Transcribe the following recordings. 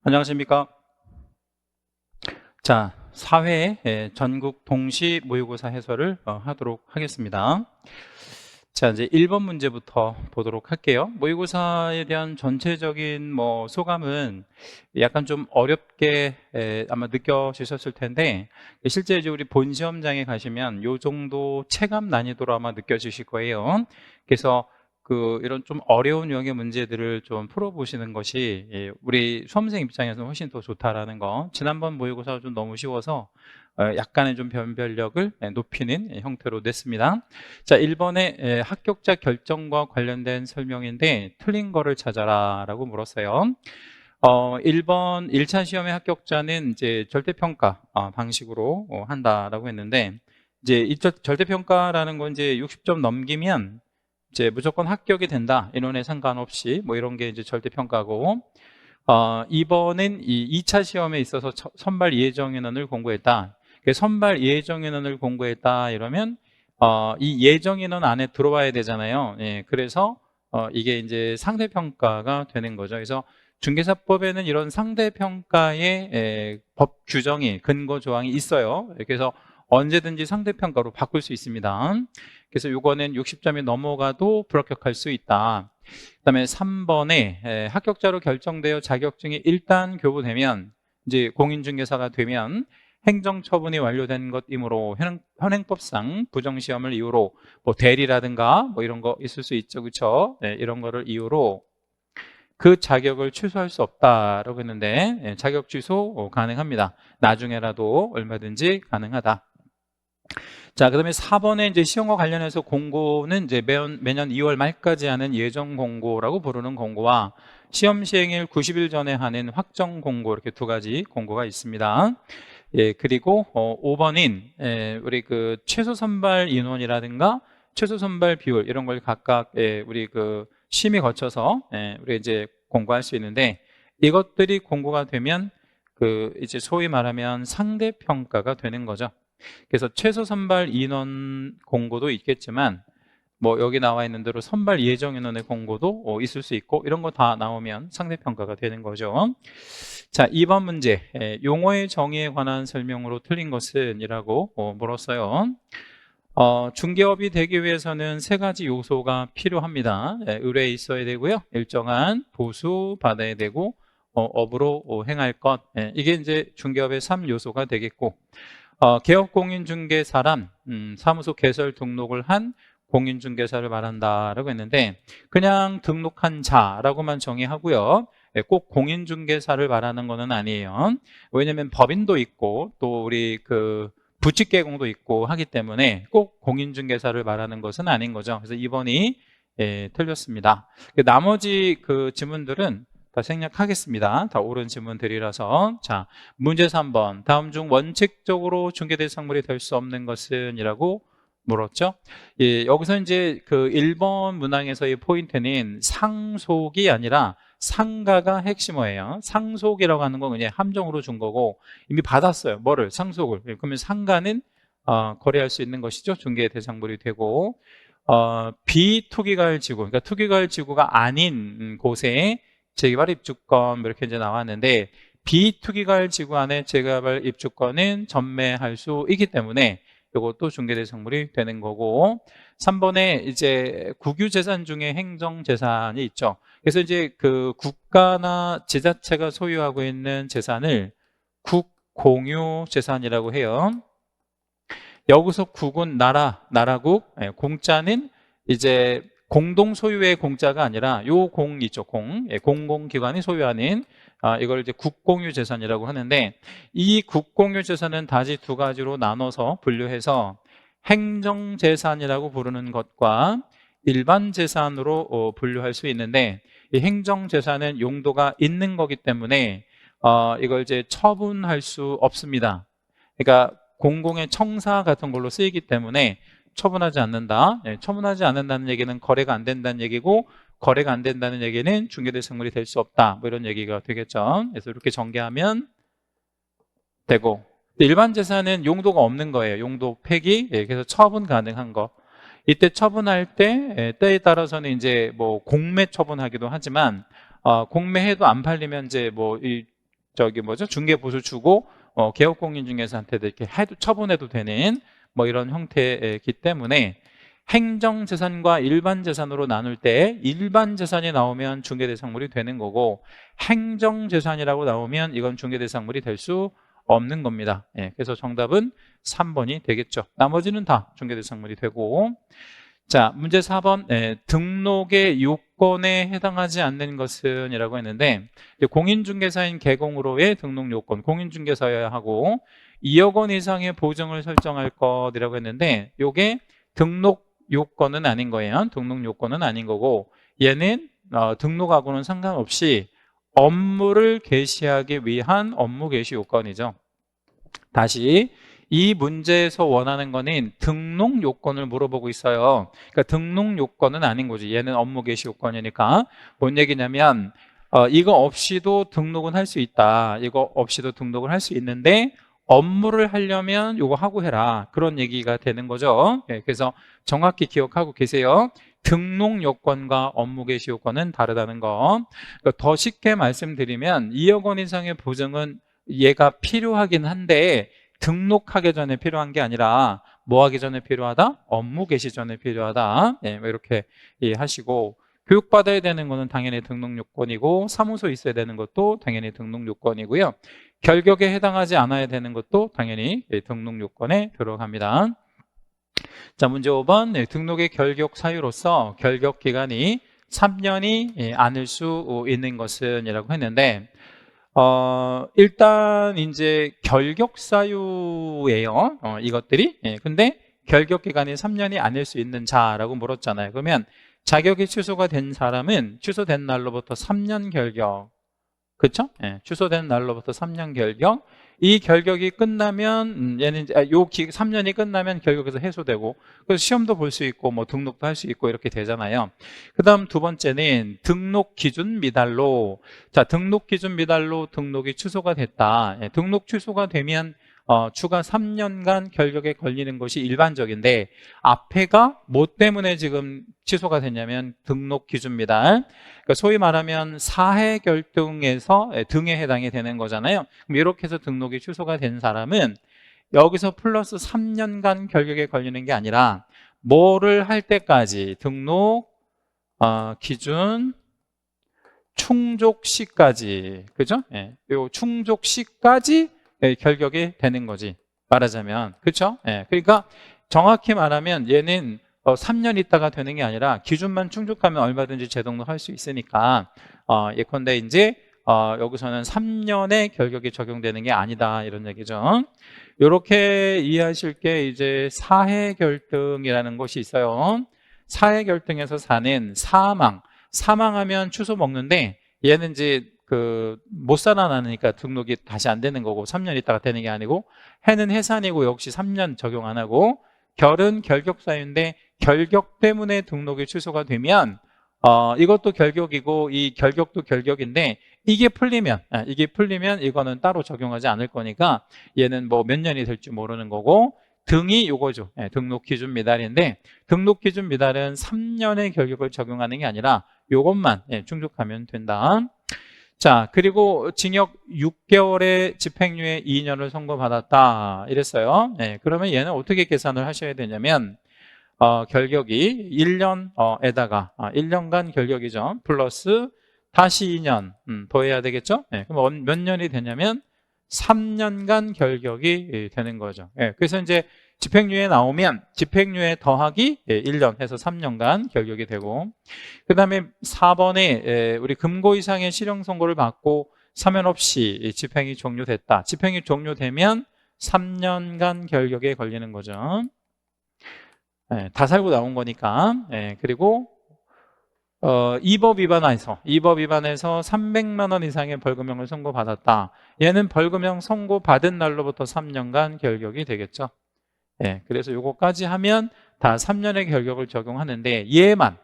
안녕하십니까. 자, 4회 전국 동시 모의고사 해설을 하도록 하겠습니다. 자, 이제 1번 문제부터 보도록 할게요. 모의고사에 대한 전체적인 소감은 약간 좀 어렵게 아마 느껴지셨을 텐데, 실제 이제 우리 본 시험장에 가시면 요 정도 체감 난이도로 아마 느껴지실 거예요. 그래서 이런 좀 어려운 유형의 문제들을 좀 풀어보시는 것이 우리 수험생 입장에서는 훨씬 더 좋다라는 거. 지난번 모의고사가 좀 너무 쉬워서 약간의 좀 변별력을 높이는 형태로 냈습니다. 자, 1번에 합격자 결정과 관련된 설명인데 틀린 거를 찾아라 라고 물었어요. 1번 1차 시험의 합격자는 이제 절대평가 방식으로 한다라고 했는데, 이제 이 절대평가라는 건 이제 60점 넘기면 이제 무조건 합격이 된다. 인원에 상관없이 이런 게 이제 절대평가고, 2번은 이 2차 시험에 있어서 선발 예정 인원을 공고했다. 선발 예정 인원을 공고했다 이러면 이 예정 인원 안에 들어와야 되잖아요. 예, 그래서 이게 이제 상대평가가 되는 거죠. 그래서 중개사법에는 이런 상대평가의 법 규정이 근거 조항이 있어요. 그래서 언제든지 상대평가로 바꿀 수 있습니다. 그래서 이거는 60점이 넘어가도 불합격할 수 있다. 그다음에 3번에 합격자로 결정되어 자격증이 일단 교부되면 이제 공인중개사가 되면 행정처분이 완료된 것이므로 현행법상 부정시험을 이유로 대리라든가 이런 거 있을 수 있죠, 그렇죠? 네, 이런 거를 이유로 그 자격을 취소할 수 없다라고 했는데 자격 취소 가능합니다. 나중에라도 얼마든지 가능하다. 자, 그다음에 4번에 이제 시험과 관련해서 공고는 이제 매년 2월 말까지 하는 예정 공고라고 부르는 공고와 시험 시행일 90일 전에 하는 확정 공고, 이렇게 두 가지 공고가 있습니다. 예, 그리고 5번인 우리 그 최소 선발 인원이라든가 최소 선발 비율 이런 걸 각각 우리 그 심의 거쳐서 우리 이제 공고할 수 있는데, 이것들이 공고가 되면 이제 소위 말하면 상대 평가가 되는 거죠. 그래서 최소 선발 인원 공고도 있겠지만 여기 나와 있는 대로 선발 예정 인원의 공고도 있을 수 있고, 이런 거 다 나오면 상대평가가 되는 거죠. 자, 2번 문제, 용어의 정의에 관한 설명으로 틀린 것은 이라고 물었어요. 중개업이 되기 위해서는 세 가지 요소가 필요합니다. 의뢰에 있어야 되고요, 일정한 보수 받아야 되고, 업으로 행할 것, 이게 이제 중개업의 3요소가 되겠고, 개업공인중개사란 사무소 개설 등록을 한 공인중개사를 말한다라고 했는데, 그냥 등록한 자라고만 정의하고요, 꼭 공인중개사를 말하는 것은 아니에요. 왜냐하면 법인도 있고 또 우리 부칙개공도 있고 하기 때문에 꼭 공인중개사를 말하는 것은 아닌 거죠. 그래서 2번이 틀렸습니다. 나머지 지문들은 다 생략하겠습니다. 다 옳은 질문들이라서. 자, 문제 3번. 다음 중 원칙적으로 중개대상물이 될 수 없는 것은 이라고 물었죠. 예, 여기서 이제 1번 문항에서의 포인트는 상속이 아니라 상가가 핵심어예요. 상속이라고 하는 건 그냥 함정으로 준 거고, 이미 받았어요. 뭐를? 상속을. 그러면 상가는 거래할 수 있는 것이죠. 중개 대상물이 되고, 비투기가열 지구, 그러니까 투기가열 지구가 아닌 곳에 재개발 입주권 이렇게 이제 나왔는데, 비투기가열 지구 안에 재개발 입주권은 전매할 수 있기 때문에 이것도 중개대상물이 되는 거고, 3번에 이제 국유재산 중에 행정재산이 있죠. 그래서 이제 국가나 지자체가 소유하고 있는 재산을 국공유재산이라고 해요. 여기서 국은 나라국, 공짜는 이제 공동 소유의 공짜가 아니라 요 공 있죠, 공공기관이 소유하는 이걸 이제 국공유 재산이라고 하는데, 이 국공유 재산은 다시 두 가지로 나눠서 분류해서 행정재산이라고 부르는 것과 일반 재산으로 분류할 수 있는데, 이 행정재산은 용도가 있는 거기 때문에 이걸 이제 처분할 수 없습니다. 그러니까 공공의 청사 같은 걸로 쓰이기 때문에 처분하지 않는다. 처분하지 않는다는 얘기는 거래가 안 된다는 얘기고, 거래가 안 된다는 얘기는 중개대상물이 될 수 없다, 이런 얘기가 되겠죠. 그래서 이렇게 전개하면 되고, 일반 재산은 용도가 없는 거예요. 용도 폐기. 그래서 처분 가능한 거. 이때 처분할 때에 따라서는 이제 공매 처분하기도 하지만, 공매해도 안 팔리면 이제 중개보수 주고 개업공인중개사한테도 이렇게 처분해도 되는 뭐 이런 형태이기 때문에 행정재산과 일반재산으로 나눌 때 일반재산이 나오면 중개대상물이 되는 거고 행정재산이라고 나오면 이건 중개대상물이 될 수 없는 겁니다. 그래서 정답은 3번이 되겠죠. 나머지는 다 중개대상물이 되고, 자, 문제 4번. 등록의 요건에 해당하지 않는 것은 이라고 했는데, 공인중개사인 개공으로의 등록 요건, 공인중개사여야 하고 2억 원 이상의 보증을 설정할 것이라고 했는데, 요게 등록 요건은 아닌 거예요. 등록 요건은 아닌 거고, 얘는 등록하고는 상관없이 업무를 개시하기 위한 업무 개시 요건이죠. 다시 이 문제에서 원하는 거는 등록 요건을 물어보고 있어요. 그러니까 등록 요건은 아닌 거지. 얘는 업무 개시 요건이니까. 뭔 얘기냐면 이거 없이도 등록은 할 수 있다. 이거 없이도 등록을 할 수 있는데 업무를 하려면 이거 하고 해라. 그런 얘기가 되는 거죠. 그래서 정확히 기억하고 계세요. 등록 요건과 업무 개시 요건은 다르다는 거. 더 쉽게 말씀드리면 2억 원 이상의 보증은 얘가 필요하긴 한데 등록하기 전에 필요한 게 아니라 뭐 하기 전에 필요하다? 업무 개시 전에 필요하다. 이렇게 이해하시고, 교육받아야 되는 거는 당연히 등록 요건이고 사무소 있어야 되는 것도 당연히 등록 요건이고요. 결격에 해당하지 않아야 되는 것도 당연히 등록 요건에 들어갑니다. 자, 문제 5번. 등록의 결격 사유로서 결격 기간이 3년이 아닐 수 있는 것은 이라고 했는데, 일단 이제 결격 사유예요. 이것들이. 근데 결격 기간이 3년이 아닐 수 있는 자라고 물었잖아요. 그러면 자격이 취소가 된 사람은 취소된 날로부터 3년 결격. 그렇죠? 취소된 날로부터 3년 결격. 이 결격이 끝나면 얘는 3년이 끝나면 결격에서 해소되고, 그래서 시험도 볼 수 있고 뭐 등록도 할 수 있고 이렇게 되잖아요. 그다음 두 번째는 등록 기준 미달로. 자, 등록 기준 미달로 등록이 취소가 됐다. 등록 취소가 되면 추가 3년간 결격에 걸리는 것이 일반적인데, 앞에가 뭐 때문에 지금 취소가 됐냐면 등록 기준 미달. 그러니까 소위 말하면 사해 결등에서 등에 해당이 되는 거잖아요. 그럼 이렇게 해서 등록이 취소가 된 사람은 여기서 플러스 3년간 결격에 걸리는 게 아니라 뭐를 할 때까지 등록 기준 충족 시까지, 그죠? 요 충족 시까지 결격이 되는 거지, 말하자면. 그렇죠? 그러니까 정확히 말하면 얘는 3년 있다가 되는 게 아니라 기준만 충족하면 얼마든지 재등록할 수 있으니까 예컨대 이제 여기서는 3년의 결격이 적용되는 게 아니다, 이런 얘기죠. 이렇게 이해하실 게 이제 사해 결등이라는 것이 있어요. 사해 결등에서 사는 사망하면 취소 먹는데, 얘는 이제 못 살아나니까 등록이 다시 안 되는 거고 3년 있다가 되는 게 아니고, 해는 해산이고 역시 3년 적용 안 하고, 결은 결격 사유인데 결격 때문에 등록이 취소가 되면 이것도 결격이고 이 결격도 결격인데, 이게 풀리면 이거는 따로 적용하지 않을 거니까 얘는 뭐 몇 년이 될지 모르는 거고, 등이 요거죠. 등록 기준 미달인데, 등록 기준 미달은 3년의 결격을 적용하는 게 아니라 요것만 충족하면 된다. 자, 그리고 징역 6개월에 집행유예 2년을 선고받았다 이랬어요. 그러면 얘는 어떻게 계산을 하셔야 되냐면, 결격이 1년에다가 1년간 결격이죠. 플러스 다시 2년 더해야 되겠죠. 그럼 몇 년이 되냐면 3년간 결격이 되는 거죠. 그래서 이제 집행유예 나오면 집행유예 더하기 1년 해서 3년간 결격이 되고, 그 다음에 4번에 우리 금고 이상의 실형 선고를 받고 사면 없이 집행이 종료됐다. 집행이 종료되면 3년간 결격에 걸리는 거죠. 다 살고 나온 거니까. 그리고 이 법 위반해서 300만 원 이상의 벌금형을 선고받았다. 얘는 벌금형 선고받은 날로부터 3년간 결격이 되겠죠. 그래서 요거까지 하면 다 3년의 결격을 적용하는데, 얘만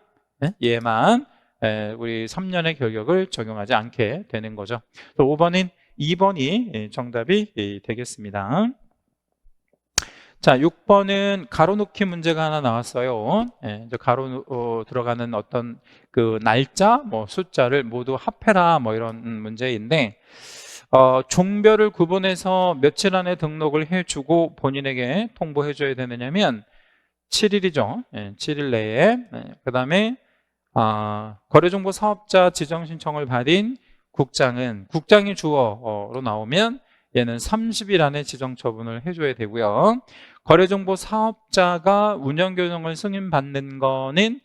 우리 3년의 결격을 적용하지 않게 되는 거죠. 2번이 정답이 되겠습니다. 자, 6번은 가로놓기 문제가 하나 나왔어요. 이제 가로 들어가는 어떤 그 날짜, 뭐 숫자를 모두 합해라, 뭐 이런 문제인데, 종별을 구분해서 며칠 안에 등록을 해주고 본인에게 통보해줘야 되느냐면 7일이죠. 7일 내에. 그 다음에 거래정보 사업자 지정 신청을 받은 국장이 주어로 나오면 얘는 30일 안에 지정 처분을 해줘야 되고요. 거래정보 사업자가 운영규정을 승인받는 거는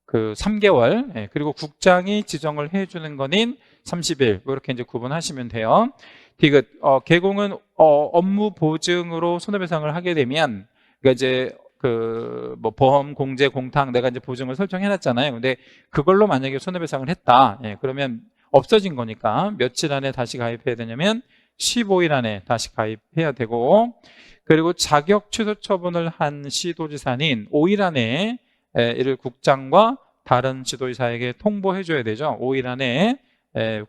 그 3개월, 그리고 국장이 지정을 해주는 거는 30일, 이렇게 이제 구분하시면 돼요. 디귿, 개공은 업무 보증으로 손해배상을 하게 되면, 그러니까 이제 뭐 보험, 공제, 공탁 내가 이제 보증을 설정해놨잖아요. 근데 그걸로 만약에 손해배상을 했다, 그러면 없어진 거니까 며칠 안에 다시 가입해야 되냐면 15일 안에 다시 가입해야 되고, 그리고 자격 취소 처분을 한 시도지사는 5일 안에 이를 국장과 다른 지도이사에게 통보해줘야 되죠. 5일 안에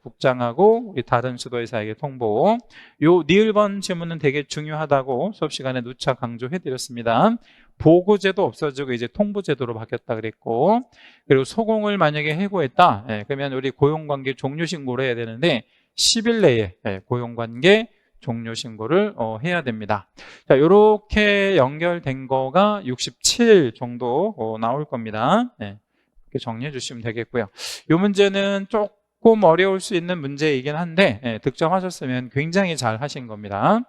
국장하고 우리 다른 지도이사에게 통보. 요 니을번 질문은 되게 중요하다고 수업 시간에 누차 강조해드렸습니다. 보고제도 없어지고 이제 통보제도로 바뀌었다 그랬고, 그리고 소공을 만약에 해고했다, 그러면 우리 고용관계 종료신고를 해야 되는데 10일 내에 고용관계 종료신고를 해야 됩니다. 자, 이렇게 연결된 거가 67 정도 나올 겁니다. 이렇게 정리해 주시면 되겠고요. 이 문제는 조금 어려울 수 있는 문제이긴 한데 득점하셨으면 굉장히 잘 하신 겁니다.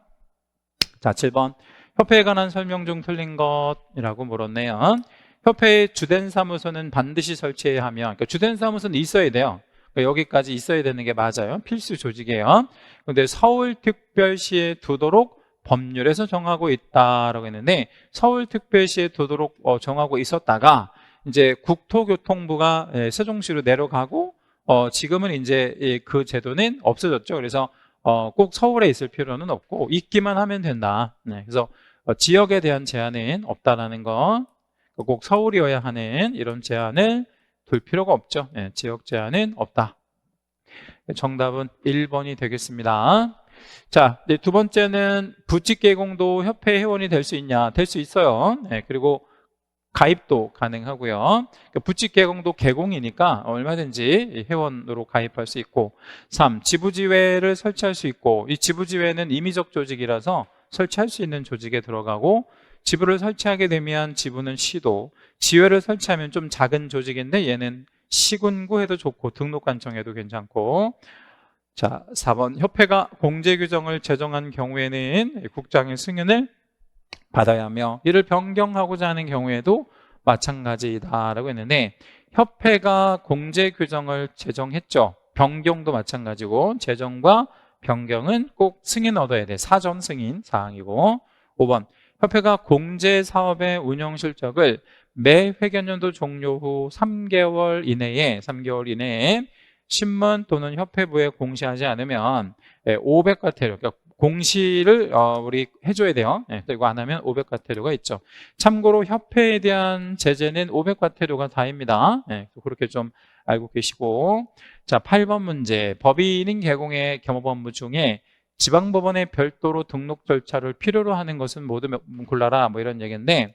자, 7번. 협회에 관한 설명 중 틀린 것이라고 물었네요. 협회의 주된 사무소는 반드시 설치해야 하며, 그러니까 주된 사무소는 있어야 돼요. 그러니까 여기까지 있어야 되는 게 맞아요. 필수 조직이에요. 그런데 서울특별시에 두도록 법률에서 정하고 있다라고 했는데, 서울특별시에 두도록 정하고 있었다가 이제 국토교통부가 세종시로 내려가고 지금은 이제 그 제도는 없어졌죠. 그래서 꼭 서울에 있을 필요는 없고 있기만 하면 된다. 그래서 지역에 대한 제한은 없다라는 거, 꼭 서울이어야 하는 이런 제한을 둘 필요가 없죠. 지역 제한은 없다. 정답은 1번이 되겠습니다. 자, 두 번째는 부칙 개공도 협회 회원이 될 수 있냐? 될 수 있어요. 그리고 가입도 가능하고요. 그러니까 부칙 개공도 개공이니까 얼마든지 회원으로 가입할 수 있고, 3. 지부지회를 설치할 수 있고, 이 지부지회는 임의적 조직이라서 설치할 수 있는 조직에 들어가고, 지부를 설치하게 되면 지부는 시도, 지회를 설치하면 좀 작은 조직인데 얘는 시군구 해도 좋고 등록관청해도 괜찮고. 자, 4번. 협회가 공제규정을 제정한 경우에는 국장의 승인을 받아야 하며 이를 변경하고자 하는 경우에도 마찬가지다라고 했는데, 협회가 공제 규정을 제정했죠. 변경도 마찬가지고 제정과 변경은 꼭 승인 얻어야 돼. 사전 승인 사항이고. 5번. 협회가 공제 사업의 운영 실적을 매 회계연도 종료 후 3개월 이내에 신문 또는 협회부에 공시하지 않으면 500과태료, 그러니까 공시를 우리 해줘야 돼요. 이거 안 하면 500과태료가 있죠. 참고로 협회에 대한 제재는 500과태료가 다입니다. 그렇게 좀 알고 계시고. 자, 8번 문제. 법인인 개공의 겸업업무 중에 지방법원에 별도로 등록 절차를 필요로 하는 것은 모두 골라라, 뭐 이런 얘기인데,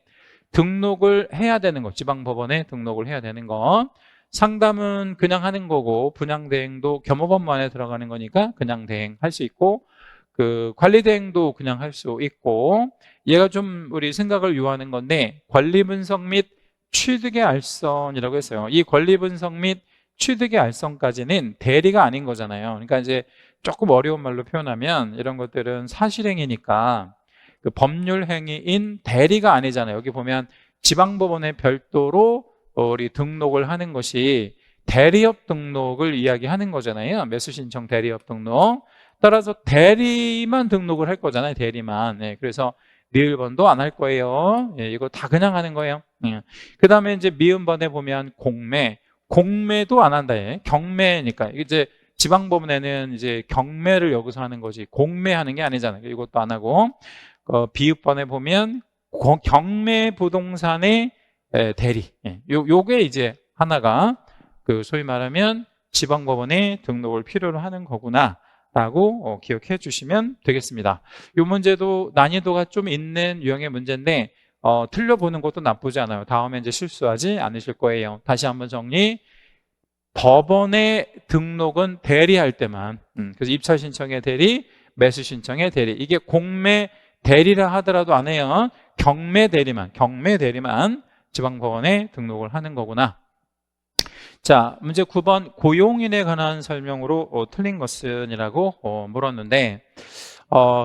등록을 해야 되는 거, 지방법원에 등록을 해야 되는 거. 상담은 그냥 하는 거고, 분양대행도 겸업업무 안에 들어가는 거니까 그냥 대행할 수 있고, 그 관리대행도 그냥 할 수 있고, 얘가 좀 우리 생각을 요하는 건데, 권리분석 및 취득의 알선이라고 했어요. 이 권리분석 및 취득의 알선까지는 대리가 아닌 거잖아요. 그러니까 이제 조금 어려운 말로 표현하면 이런 것들은 사실행위니까 그 법률행위인 대리가 아니잖아요. 여기 보면 지방법원에 별도로 우리 등록을 하는 것이 대리업 등록을 이야기하는 거잖아요. 매수신청 대리업 등록. 따라서 대리만 등록을 할 거잖아요. 대리만. 그래서 니을번도 안 할 거예요. 이거 다 그냥 하는 거예요. 그 다음에 이제 미음번에 보면 공매도 안 한다. 경매니까 이제 지방법원에는 이제 경매를 여기서 하는 거지 공매하는 게 아니잖아요. 이것도 안 하고. 비읍번에 보면 경매 부동산의 대리. 요게 이제 하나가 그 소위 말하면 지방법원에 등록을 필요로 하는 거구나 라고 기억해 주시면 되겠습니다. 이 문제도 난이도가 좀 있는 유형의 문제인데 틀려보는 것도 나쁘지 않아요. 다음에 이제 실수하지 않으실 거예요. 다시 한번 정리. 법원의 등록은 대리할 때만, 그래서 입찰 신청의 대리, 매수 신청의 대리, 이게 공매 대리라 하더라도 안 해요. 경매 대리만 지방법원에 등록을 하는 거구나. 자, 문제 9번 고용인에 관한 설명으로 틀린 것은이라고 물었는데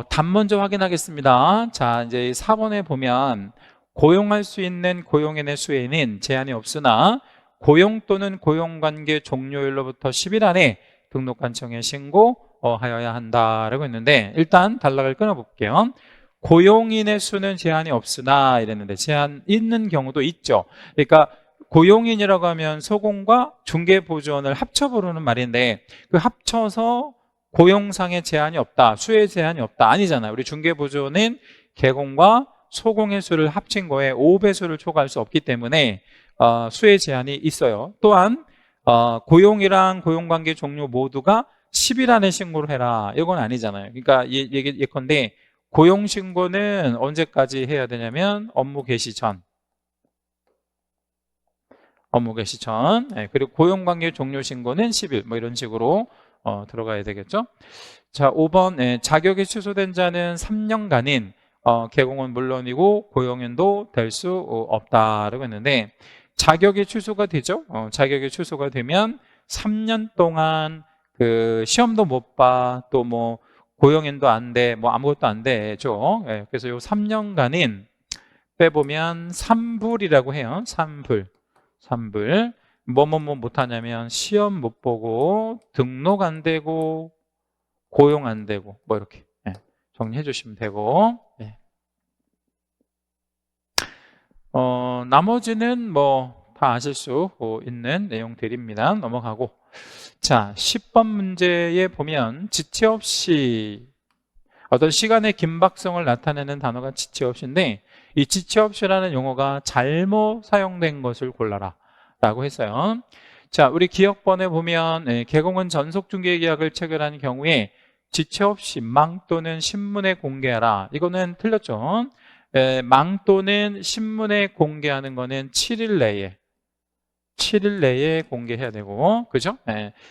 답 먼저 확인하겠습니다. 자, 이제 4번에 보면 고용할 수 있는 고용인의 수에는 제한이 없으나 고용 또는 고용관계 종료일로부터 10일 안에 등록관청에 신고하여야 한다라고 했는데 일단 단락을 끊어볼게요. 고용인의 수는 제한이 없으나 이랬는데 제한 있는 경우도 있죠. 그러니까 고용인이라고 하면 소공과 중개보조원을 합쳐 부르는 말인데 그 합쳐서 고용상의 제한이 없다, 수의 제한이 없다 아니잖아요. 우리 중개보조원은 개공과 소공의 수를 합친 거에 5배수를 초과할 수 없기 때문에 수의 제한이 있어요. 또한 고용이랑 고용관계 종료 모두가 10일 안에 신고를 해라 이건 아니잖아요. 그러니까 예컨대 고용신고는 언제까지 해야 되냐면 업무 개시 전, 그리고 고용관계 종료 신고는 10일 뭐 이런 식으로 들어가야 되겠죠. 자, 5번 자격이 취소된 자는 3년간인 개공은 물론이고 고용인도 될 수 없다라고 했는데 자격이 취소가 되죠. 자격이 취소가 되면 3년 동안 그 시험도 못 봐, 또 뭐 고용인도 안 돼, 뭐 아무것도 안 되죠. 그래서 요 3년간인 빼보면 3불이라고 해요. 3불. 뭐 못하냐면 시험 못 보고 등록 안 되고 고용 안 되고 뭐 이렇게 정리해 주시면 되고 나머지는 뭐 다 아실 수 있는 내용들입니다. 넘어가고 자 10번 문제에 보면 지체 없이 어떤 시간의 긴박성을 나타내는 단어가 지체 없이인데 이 지체 없이라는 용어가 잘못 사용된 것을 골라라 라고 했어요. 자, 우리 기억번에 보면 개공은 전속중개계약을 체결한 경우에 지체 없이 망 또는 신문에 공개하라. 이거는 틀렸죠. 망 또는 신문에 공개하는 거는 7일 내에 공개해야 되고, 그죠?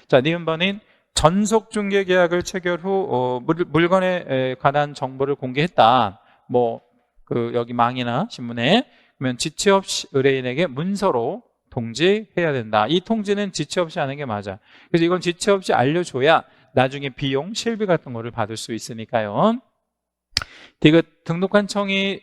자, 니은번은 전속중개계약을 체결 후 물건에 관한 정보를 공개했다. 뭐 여기 망이나 신문에 그러면 지체 없이 의뢰인에게 문서로 통지해야 된다. 이 통지는 지체 없이 하는 게 맞아. 그래서 이건 지체 없이 알려줘야 나중에 비용, 실비 같은 거를 받을 수 있으니까요. 등록관청이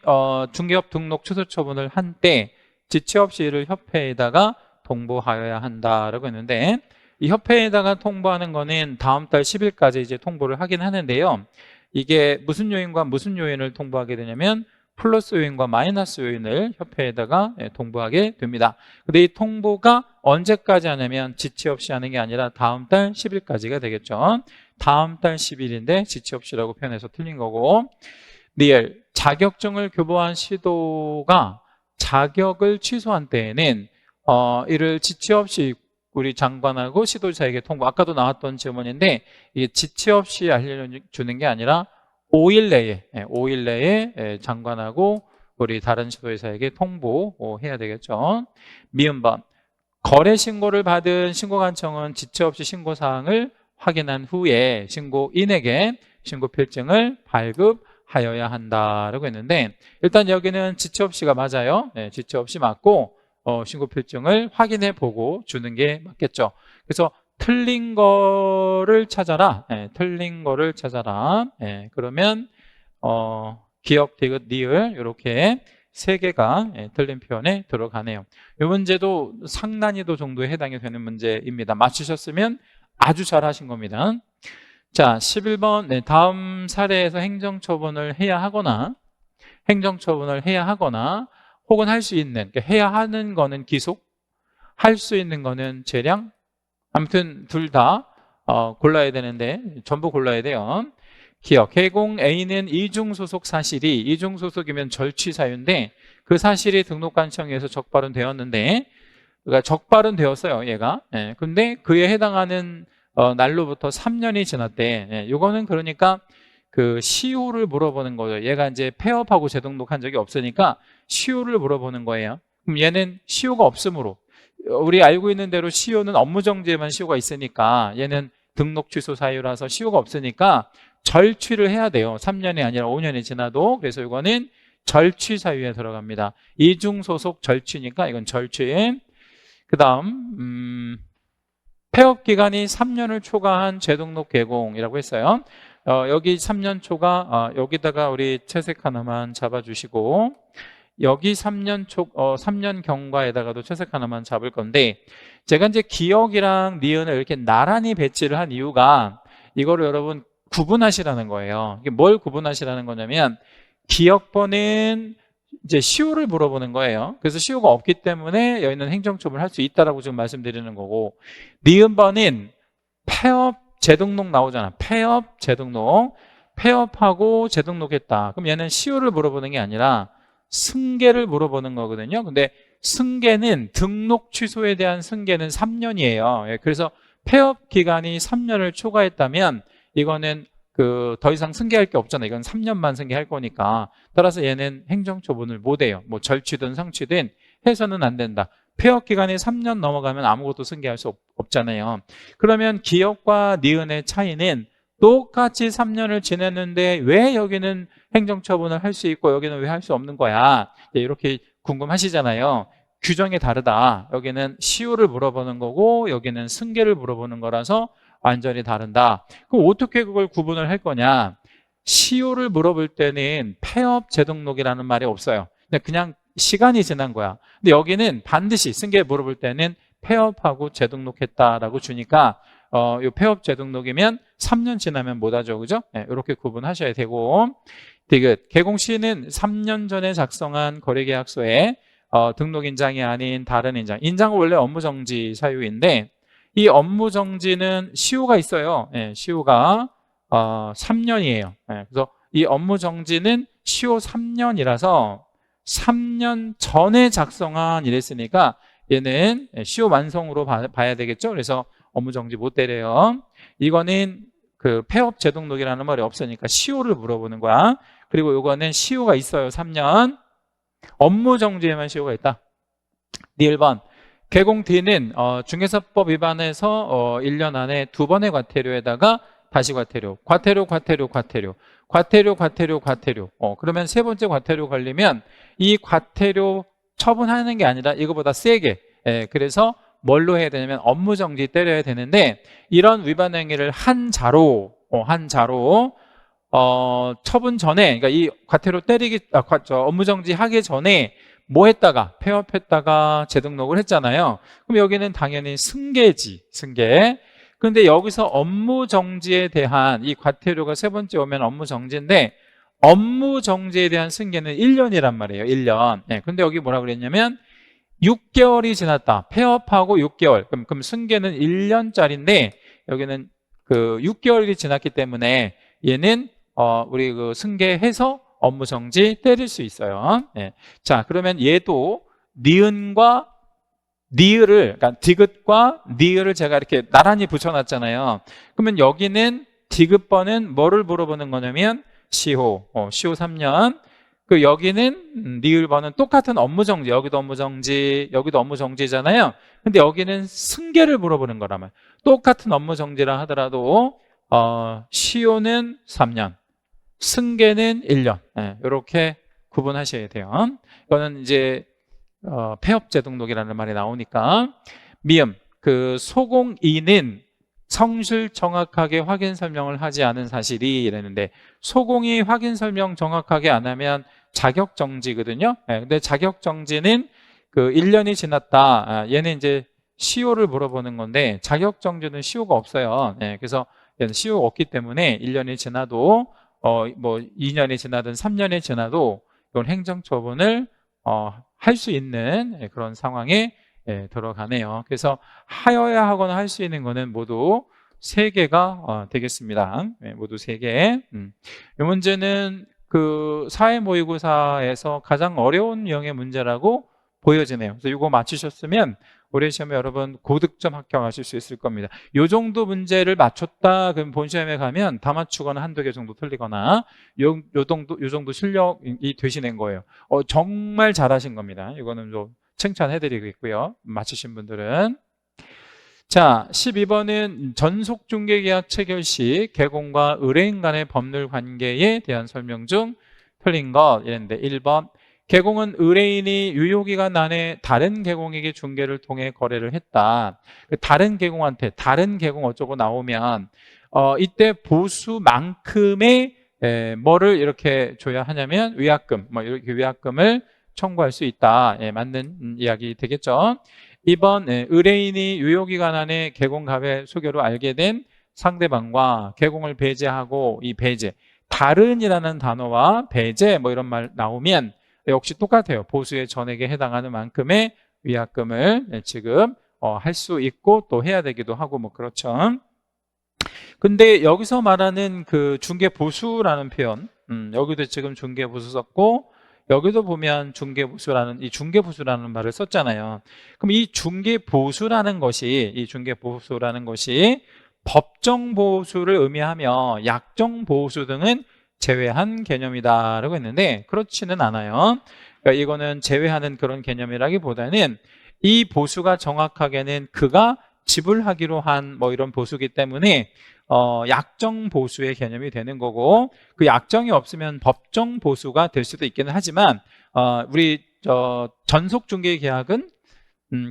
중개업 등록 취소 처분을 한 때 지체 없이 이를 협회에다가 통보하여야 한다라고 했는데 이 협회에다가 통보하는 거는 다음 달 10일까지 이제 통보를 하긴 하는데요. 이게 무슨 요인과 무슨 요인을 통보하게 되냐면 플러스 요인과 마이너스 요인을 협회에다가 통보하게 됩니다. 근데 이 통보가 언제까지 하냐면 지체 없이 하는 게 아니라 다음 달 10일까지가 되겠죠. 다음 달 10일인데 지체 없이라고 표현해서 틀린 거고 리얼 자격증을 교부한 시도가 자격을 취소한 때에는 이를 지체 없이 우리 장관하고 시도자에게 통보 아까도 나왔던 질문인데 이게 지체 없이 알려주는 게 아니라 5일 내에 장관하고 우리 다른 시도회사에게 통보해야 되겠죠. 미음번 거래 신고를 받은 신고관청은 지체 없이 신고사항을 확인한 후에 신고인에게 신고필증을 발급하여야 한다라고 했는데 일단 여기는 지체 없이가 맞아요. 지체 없이 맞고 신고필증을 확인해 보고 주는 게 맞겠죠. 그래서 틀린 거를 찾아라. 틀린 거를 찾아라. 그러면 기억, 디귿, 니을 이렇게 세 개가 틀린 표현에 들어가네요. 이 문제도 상난이도 정도에 해당이 되는 문제입니다. 맞추셨으면 아주 잘 하신 겁니다. 자, 11번 다음 사례에서 행정처분을 해야 하거나 혹은 할 수 있는, 그러니까 해야 하는 거는 기속, 할 수 있는 거는 재량, 아무튼 둘 다 골라야 되는데 전부 골라야 돼요. 기억, 개공 A는 이중소속 사실이 이중소속이면 절취사유인데 그 사실이 등록관청에서 적발은 되었는데 그러니까 적발은 되었어요 얘가. 근데 그에 해당하는 날로부터 3년이 지났대. 이거는 그러니까 그 시효를 물어보는 거죠. 얘가 이제 폐업하고 재등록한 적이 없으니까 시효를 물어보는 거예요. 그럼 얘는 시효가 없으므로 우리 알고 있는 대로 시효는 업무정지에만 시효가 있으니까 얘는 등록 취소 사유라서 시효가 없으니까 절취를 해야 돼요. 3년이 아니라 5년이 지나도. 그래서 이거는 절취 사유에 들어갑니다. 이중소속 절취니까 이건 절취. 그 다음 폐업 기간이 3년을 초과한 재등록 개공이라고 했어요. 여기 3년 초과, 여기다가 우리 채색 하나만 잡아주시고, 여기 3년 경과에다가도 채색 하나만 잡을 건데, 제가 이제 기억이랑 니은을 이렇게 나란히 배치를 한 이유가 이거를 여러분 구분하시라는 거예요. 이게 뭘 구분하시라는 거냐면, 기억번은 이제 시효를 물어보는 거예요. 그래서 시효가 없기 때문에 여기는 행정처분을 할 수 있다라고 지금 말씀드리는 거고, 니은번은 폐업 재등록 나오잖아. 폐업 재등록. 폐업하고 재등록했다. 그럼 얘는 시효를 물어보는 게 아니라 승계를 물어보는 거거든요. 근데 승계는 등록 취소에 대한 승계는 3년이에요. 그래서 폐업 기간이 3년을 초과했다면 이거는 더 이상 승계할 게 없잖아요. 이건 3년만 승계할 거니까. 따라서 얘는 행정처분을 못 해요. 뭐 절취든 상취든 해서는 안 된다. 폐업 기간이 3년 넘어가면 아무것도 승계할 수 없잖아요. 그러면 기억과 니은의 차이는 똑같이 3년을 지냈는데 왜 여기는 행정처분을 할 수 있고 여기는 왜 할 수 없는 거야? 이렇게 궁금하시잖아요. 규정이 다르다. 여기는 시효를 물어보는 거고 여기는 승계를 물어보는 거라서 완전히 다른다. 그럼 어떻게 그걸 구분을 할 거냐? 시효를 물어볼 때는 폐업 재등록이라는 말이 없어요. 그냥 시간이 지난 거야. 근데 여기는 반드시 승계 물어볼 때는 폐업하고 재등록했다라고 주니까 이 폐업 재등록이면 3년 지나면 못하죠. 그죠? 네, 이렇게 구분하셔야 되고, 디귿. 개공 시는 3년 전에 작성한 거래계약서에 등록 인장이 아닌 다른 인장. 인장은 원래 업무정지 사유인데 이 업무정지는 시효가 있어요. 네, 시효가 3년이에요. 네, 그래서 이 업무정지는 시효 3년이라서 3년 전에 작성한 이랬으니까 얘는 시효 완성으로 봐야 되겠죠. 그래서 업무정지 못 때려요. 이거는 폐업 재등록이라는 말이 없으니까 시효를 물어보는 거야. 그리고 이거는 시효가 있어요. 3년. 업무정지에만 시효가 있다. D1번. 개공 D는 중개사법 위반해서 1년 안에 2번의 과태료에다가 다시 과태료. 그러면 세 번째 과태료 걸리면 이 과태료 처분하는 게 아니라 이거보다 세게. 그래서 뭘로 해야 되냐면 업무정지 때려야 되는데 이런 위반 행위를 한 자로 처분 전에, 그러니까 이 과태료 업무정지 하기 전에 뭐 했다가 폐업했다가 재등록을 했잖아요. 그럼 여기는 당연히 승계지, 승계. 그런데 여기서 업무정지에 대한 이 과태료가 세 번째 오면 업무정지인데 업무정지에 대한 승계는 1년이란 말이에요. 1년. 근데 여기 뭐라 그랬냐면 6개월이 지났다. 폐업하고 6개월. 그럼 승계는 1년짜리인데 여기는 6개월이 지났기 때문에 얘는 우리 승계해서 업무정지 때릴 수 있어요. 자, 그러면 얘도 니은과 니을을, 그러니까 디귿과 니을을 제가 이렇게 나란히 붙여놨잖아요. 그러면 여기는 디귿번은 뭐를 물어보는 거냐면 시효 3년. 여기는 니을번은 똑같은 업무정지, 여기도 업무정지잖아요. 근데 여기는 승계를 물어보는 거라면 똑같은 업무정지라 하더라도 시효는 3년, 승계는 1년. 이렇게 구분하셔야 돼요. 이거는 이제 폐업재등록이라는 말이 나오니까. 미음. 소공인은 성실 정확하게 확인 설명을 하지 않은 사실이 이랬는데 소공이 확인 설명 정확하게 안 하면 자격정지거든요. 근데 자격정지는 1년이 지났다. 얘는 이제 시효를 물어보는 건데 자격정지는 시효가 없어요. 그래서 얘는 시효가 없기 때문에 1년이 지나도 뭐 2년이 지나든 3년이 지나도 이건 행정처분을 할 수 있는 그런 상황에 들어가네요. 그래서 하여야 하거나 할 수 있는 거는 모두 3개가 되겠습니다. 모두 3개. 이 문제는 사회모의고사에서 가장 어려운 유형의 문제라고 보여지네요. 그래서 이거 맞추셨으면 올해 시험에 여러분 고득점 합격하실 수 있을 겁니다. 이 정도 문제를 맞췄다 그럼 본시험에 가면 다 맞추거나 한두 개 정도 틀리거나 요 정도 실력이 되시는 거예요. 정말 잘하신 겁니다. 이거는 칭찬해드리겠고요. 맞추신 분들은. 자, 12번은 전속중개계약 체결 시 개공과 의뢰인 간의 법률 관계에 대한 설명 중 틀린 것 이랬는데 1번 개공은 의뢰인이 유효기간 안에 다른 개공에게 중개를 통해 거래를 했다. 다른 개공한테 다른 개공 어쩌고 나오면 이때 보수만큼의 뭐를 이렇게 줘야 하냐면 위약금, 뭐 이렇게 위약금을 청구할 수 있다. 맞는 이야기 되겠죠. 2번 의뢰인이 유효기간 안에 개공갑의 소개로 알게 된 상대방과 개공을 배제하고 이 배제, 다른이라는 단어와 배제 뭐 이런 말 나오면 역시 똑같아요. 보수의 전액에 해당하는 만큼의 위약금을 지급 할 수 있고 또 해야 되기도 하고 뭐 그렇죠. 근데 여기서 말하는 그 중개보수라는 표현, 여기도 지금 중개보수 썼고 여기도 보면 중개보수라는 이 중개보수라는 말을 썼잖아요. 그럼 이 중개보수라는 것이 법정보수를 의미하며 약정보수 등은 제외한 개념이다라고 했는데 그렇지는 않아요. 그러니까 이거는 제외하는 그런 개념이라기보다는 이 보수가 정확하게는 그가 지불하기로 한 뭐 이런 보수기 때문에 약정 보수의 개념이 되는 거고 그 약정이 없으면 법정 보수가 될 수도 있기는 하지만 우리 전속 중개 계약은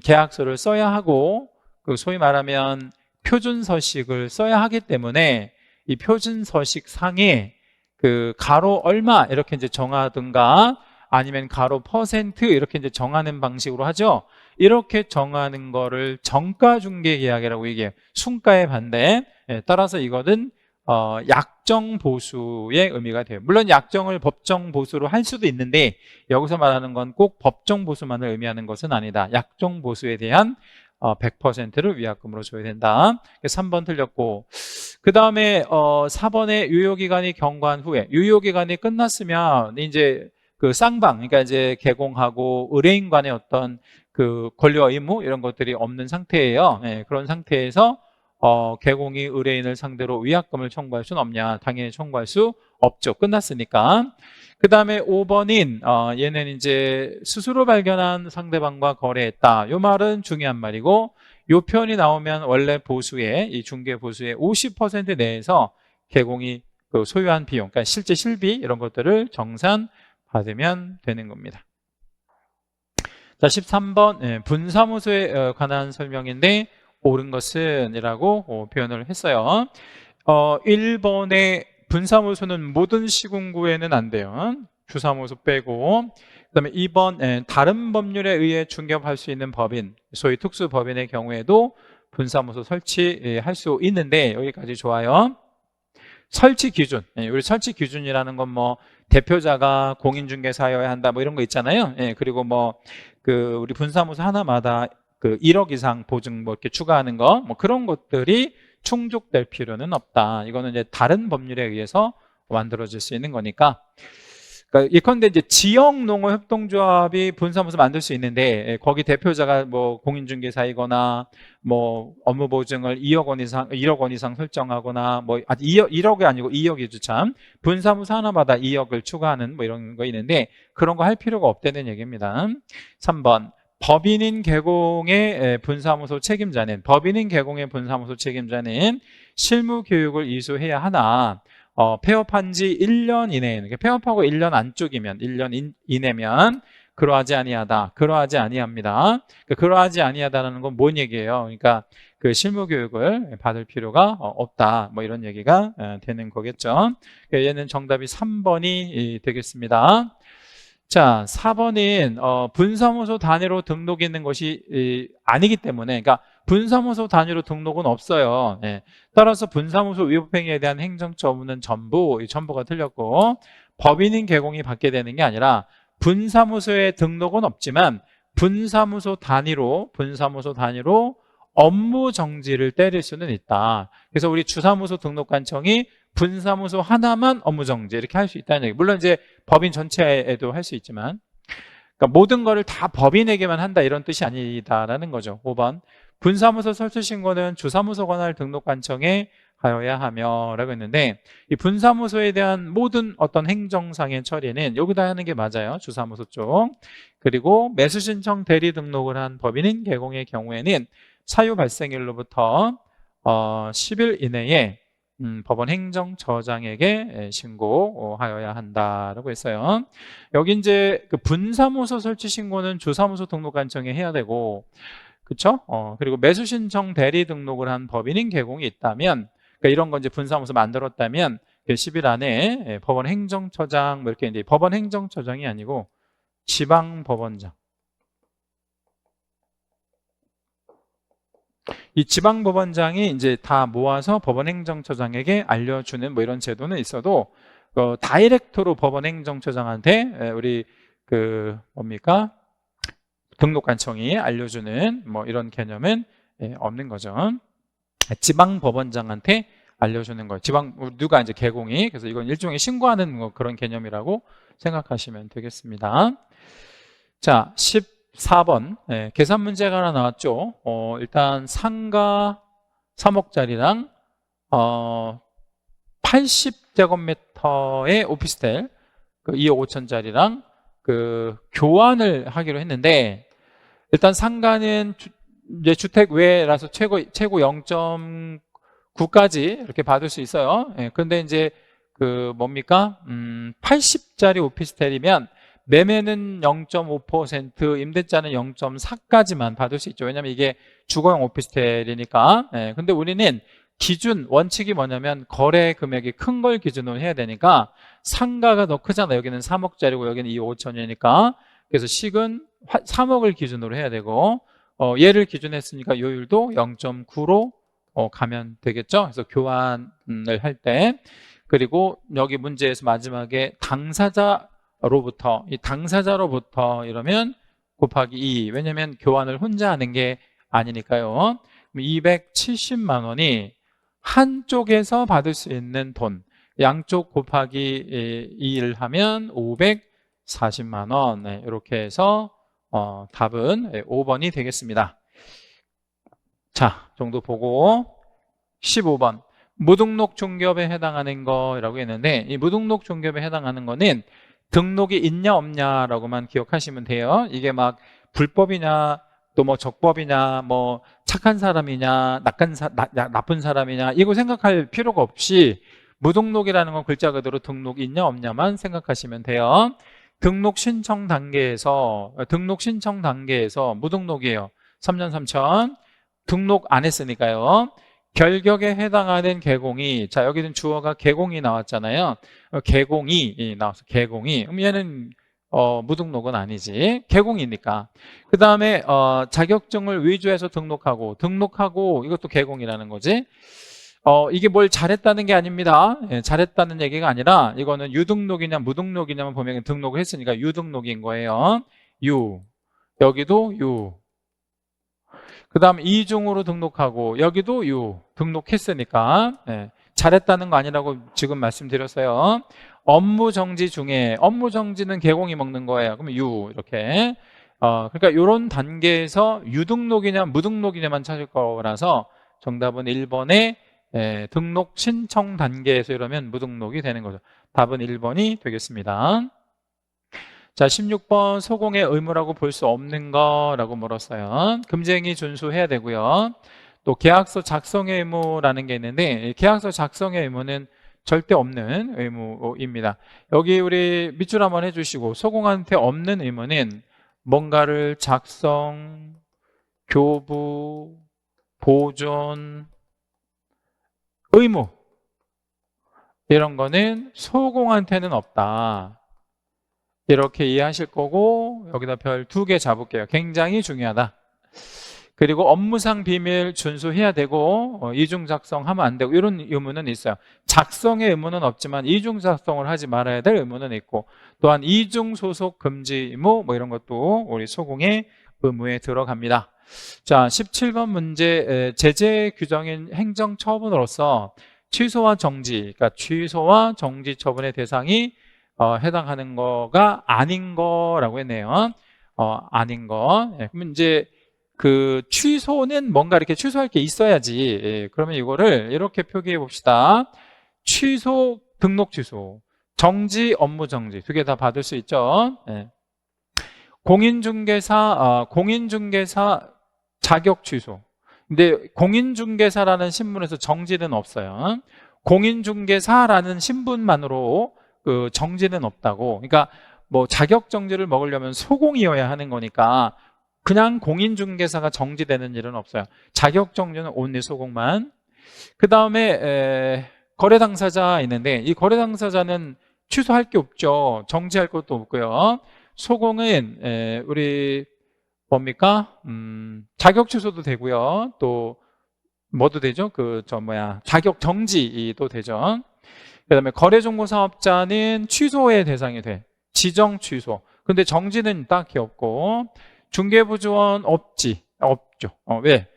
계약서를 써야 하고 그 소위 말하면 표준 서식을 써야 하기 때문에 이 표준 서식 상에 그 가로 얼마 이렇게 이제 정하든가 아니면 가로 퍼센트 이렇게 이제 정하는 방식으로 하죠. 이렇게 정하는 거를 정가 중개 계약이라고 얘기해요. 순가의 반대. 따라서 이거는 약정 보수의 의미가 돼요. 물론 약정을 법정 보수로 할 수도 있는데 여기서 말하는 건 꼭 법정 보수만을 의미하는 것은 아니다. 약정 보수에 대한 100%를 위약금으로 줘야 된다. 3번 틀렸고 그 다음에 4번에 유효기간이 경과한 후에 유효기간이 끝났으면 이제 그 쌍방 그러니까 이제 개공하고 의뢰인 간의 어떤 그 권리와 의무 이런 것들이 없는 상태예요. 그런 상태에서 개공이 의뢰인을 상대로 위약금을 청구할 수는 없냐? 당연히 청구할 수 없죠. 끝났으니까. 그 다음에 5번인 얘는 이제 스스로 발견한 상대방과 거래했다. 이 말은 중요한 말이고 이 표현이 나오면 원래 보수의 이 중개 보수의 50% 내에서 개공이 그 소유한 비용, 그러니까 실제 실비 이런 것들을 정산받으면 되는 겁니다. 자, 13번 분사무소에 관한 설명인데 옳은 것은 이라고 표현을 했어요. 1번에 분사무소는 모든 시군구에는 안 돼요. 주사무소 빼고. 그 다음에 2번 다른 법률에 의해 중개할 수 있는 법인, 소위 특수법인의 경우에도 분사무소 설치할 수 있는데 여기까지 좋아요. 설치 기준, 우리 설치 기준이라는 건 뭐 대표자가 공인중개사여야 한다 뭐 이런 거 있잖아요. 그리고 뭐 그 우리 분사무소 하나마다 그 1억 이상 보증 뭐 이렇게 추가하는 거 뭐 그런 것들이 충족될 필요는 없다. 이거는 이제 다른 법률에 의해서 만들어질 수 있는 거니까. 그러니까 예컨대 이제 지역농어협동조합이 분사무소 만들 수 있는데 거기 대표자가 뭐 공인중개사이거나 뭐 업무 보증을 1억 원 이상 설정하거나 뭐 1억이 아니고 2억이죠 참. 분사무소 하나마다 2억을 추가하는 뭐 이런 거 있는데 그런 거 할 필요가 없다는 얘기입니다. 3번. 법인인 개공의 분사무소 책임자는 실무 교육을 이수해야 하나 폐업한 지 1년 이내에 폐업하고 1년 안쪽이면 1년 이내면 그러하지 아니하다. 그러하지 아니합니다. 그러하지 아니하다는 건 뭔 얘기예요? 그러니까 그 실무 교육을 받을 필요가 없다. 뭐 이런 얘기가 되는 거겠죠. 얘는 정답이 3번이 되겠습니다. 자, 4번인 분사무소 단위로 등록이 있는 것이 아니기 때문에 그러니까 분사무소 단위로 등록은 없어요. 따라서 분사무소 위법행위에 대한 행정처분은 전부가 틀렸고 법인인 개공이 받게 되는 게 아니라 분사무소에 등록은 없지만 분사무소 단위로 업무 정지를 때릴 수는 있다. 그래서 우리 주사무소 등록관청이 분사무소 하나만 업무 정지 이렇게 할 수 있다는 얘기. 물론 이제 법인 전체에도 할 수 있지만 그러니까 모든 거를 다 법인에게만 한다 이런 뜻이 아니다라는 거죠. 5번. 분사무소 설치 신고는 주사무소 관할 등록관청에 하여야 하며 라고 했는데, 이 분사무소에 대한 모든 어떤 행정상의 처리는 여기다 하는 게 맞아요. 주사무소 쪽. 그리고 매수신청 대리 등록을 한 법인인 개공의 경우에는 사유 발생일로부터 10일 이내에 법원 행정처장에게 신고하여야 한다라고 했어요. 여기 이제 그 분사무소 설치 신고는 주사무소 등록관청에 해야 되고, 그렇죠? 그리고 매수신청 대리 등록을 한 법인인 개공이 있다면, 그러니까 이런 건 이제 분사무소 만들었다면 그 10일 안에 법원 행정처장 뭐 이렇게 이제 법원 행정처장이 아니고 지방법원장. 이 지방법원장이 이제 다 모아서 법원행정처장에게 알려주는 뭐 이런 제도는 있어도 다이렉트로 법원행정처장한테 우리 그 뭡니까? 등록관청이 알려주는 뭐 이런 개념은 없는 거죠. 지방법원장한테 알려주는 거예요. 누가 이제 개공이. 그래서 이건 일종의 신고하는 뭐 그런 개념이라고 생각하시면 되겠습니다. 자, 14번 계산 문제가 하나 나왔죠. 일단 상가 3억짜리랑 80제곱미터의 오피스텔 2억 5천짜리랑 그 교환을 하기로 했는데, 일단 상가는 이제 주택 외라서 최고 0.9까지 이렇게 받을 수 있어요. 그런데 이제 그 뭡니까? 80짜리 오피스텔이면 매매는 0.5%, 임대차는 0.4까지만 받을 수 있죠. 왜냐하면 이게 주거용 오피스텔이니까. 근데 우리는 기준, 원칙이 뭐냐면 거래 금액이 큰 걸 기준으로 해야 되니까 상가가 더 크잖아요. 여기는 3억짜리고 여기는 2억 5천이니까. 그래서 식은 3억을 기준으로 해야 되고, 얘를 기준했으니까 요율도 0.9로 가면 되겠죠. 그래서 교환을 할 때. 그리고 여기 문제에서 마지막에 당사자로부터 이러면 곱하기 2. 왜냐면 교환을 혼자 하는 게 아니니까요. 270만 원이 한쪽에서 받을 수 있는 돈, 양쪽 곱하기 2를 하면 540만 원. 이렇게 해서 답은 5번이 되겠습니다. 자, 정도 보고 15번 무등록 중개업에 해당하는 거라고 했는데, 이 무등록 중개업에 해당하는 거는 등록이 있냐 없냐라고만 기억하시면 돼요. 이게 막 불법이냐 또 뭐 적법이냐 뭐 착한 사람이냐 나쁜 사람이냐 이거 생각할 필요가 없이 무등록이라는 건 글자 그대로 등록이 있냐 없냐만 생각하시면 돼요. 등록 신청 단계에서 무등록이에요. 3년 3천 등록 안 했으니까요. 결격에 해당하는 개공이, 자 여기는 주어가 개공이 나왔잖아요. 개공이 나왔어. 개공이. 그럼 얘는 무등록은 아니지. 개공이니까. 그 다음에 자격증을 위조해서 등록하고 이것도 개공이라는 거지. 이게 뭘 잘했다는 게 아닙니다. 잘했다는 얘기가 아니라 이거는 유등록이냐 무등록이냐만 보면 등록을 했으니까 유등록인 거예요. 여기도 그 다음 이중으로 등록하고 여기도 등록했으니까 잘했다는 거 아니라고 지금 말씀드렸어요. 업무 정지 중에, 업무 정지는 개공이 먹는 거예요. 그러면 이렇게 그러니까 이런 단계에서 유등록이냐 무등록이냐만 찾을 거라서 정답은 1번에 등록 신청 단계에서 이러면 무등록이 되는 거죠. 답은 1번이 되겠습니다. 자, 16번 소공의 의무라고 볼 수 없는 거라고 물었어요. 금지행위 준수해야 되고요. 또 계약서 작성의 의무라는 게 있는데, 계약서 작성의 의무는 절대 없는 의무입니다. 여기 우리 밑줄 한번 해주시고, 소공한테 없는 의무는 뭔가를 작성, 교부, 보존, 의무 이런 거는 소공한테는 없다. 이렇게 이해하실 거고, 여기다 별 2개 잡을게요. 굉장히 중요하다. 그리고 업무상 비밀 준수해야 되고, 이중 작성하면 안 되고, 이런 의무는 있어요. 작성의 의무는 없지만 이중 작성을 하지 말아야 될 의무는 있고, 또한 이중 소속 금지 의무 뭐 이런 것도 우리 소공의 의무에 들어갑니다. 자, 17번 문제, 제재 규정인 행정처분으로서 취소와 정지, 그러니까 취소와 정지 처분의 대상이 해당하는 거가 아닌 거라고 했네요. 아닌 거. 그러면 이제 그 취소는 뭔가 이렇게 취소할 게 있어야지. 예, 그러면 이거를 이렇게 표기해 봅시다. 취소, 등록 취소, 정지, 업무 정지 두 개 다 받을 수 있죠. 예. 공인중개사 자격 취소. 근데 공인중개사라는 신분에서 정지는 없어요. 공인중개사라는 신분만으로 그 정지는 없다고. 그러니까 뭐 자격 정지를 먹으려면 소공이어야 하는 거니까 그냥 공인중개사가 정지되는 일은 없어요. 자격 정지는 온리 소공만. 그 다음에 거래 당사자 있는데 이 거래 당사자는 취소할 게 없죠. 정지할 것도 없고요. 소공은 우리 뭡니까? 자격 취소도 되고요. 또 뭐도 되죠? 자격 정지도 되죠. 그다음에 거래정보사업자는 취소의 대상이 돼. 지정 취소. 근데 정지는 딱히 없고 중개부조원 없죠. 왜?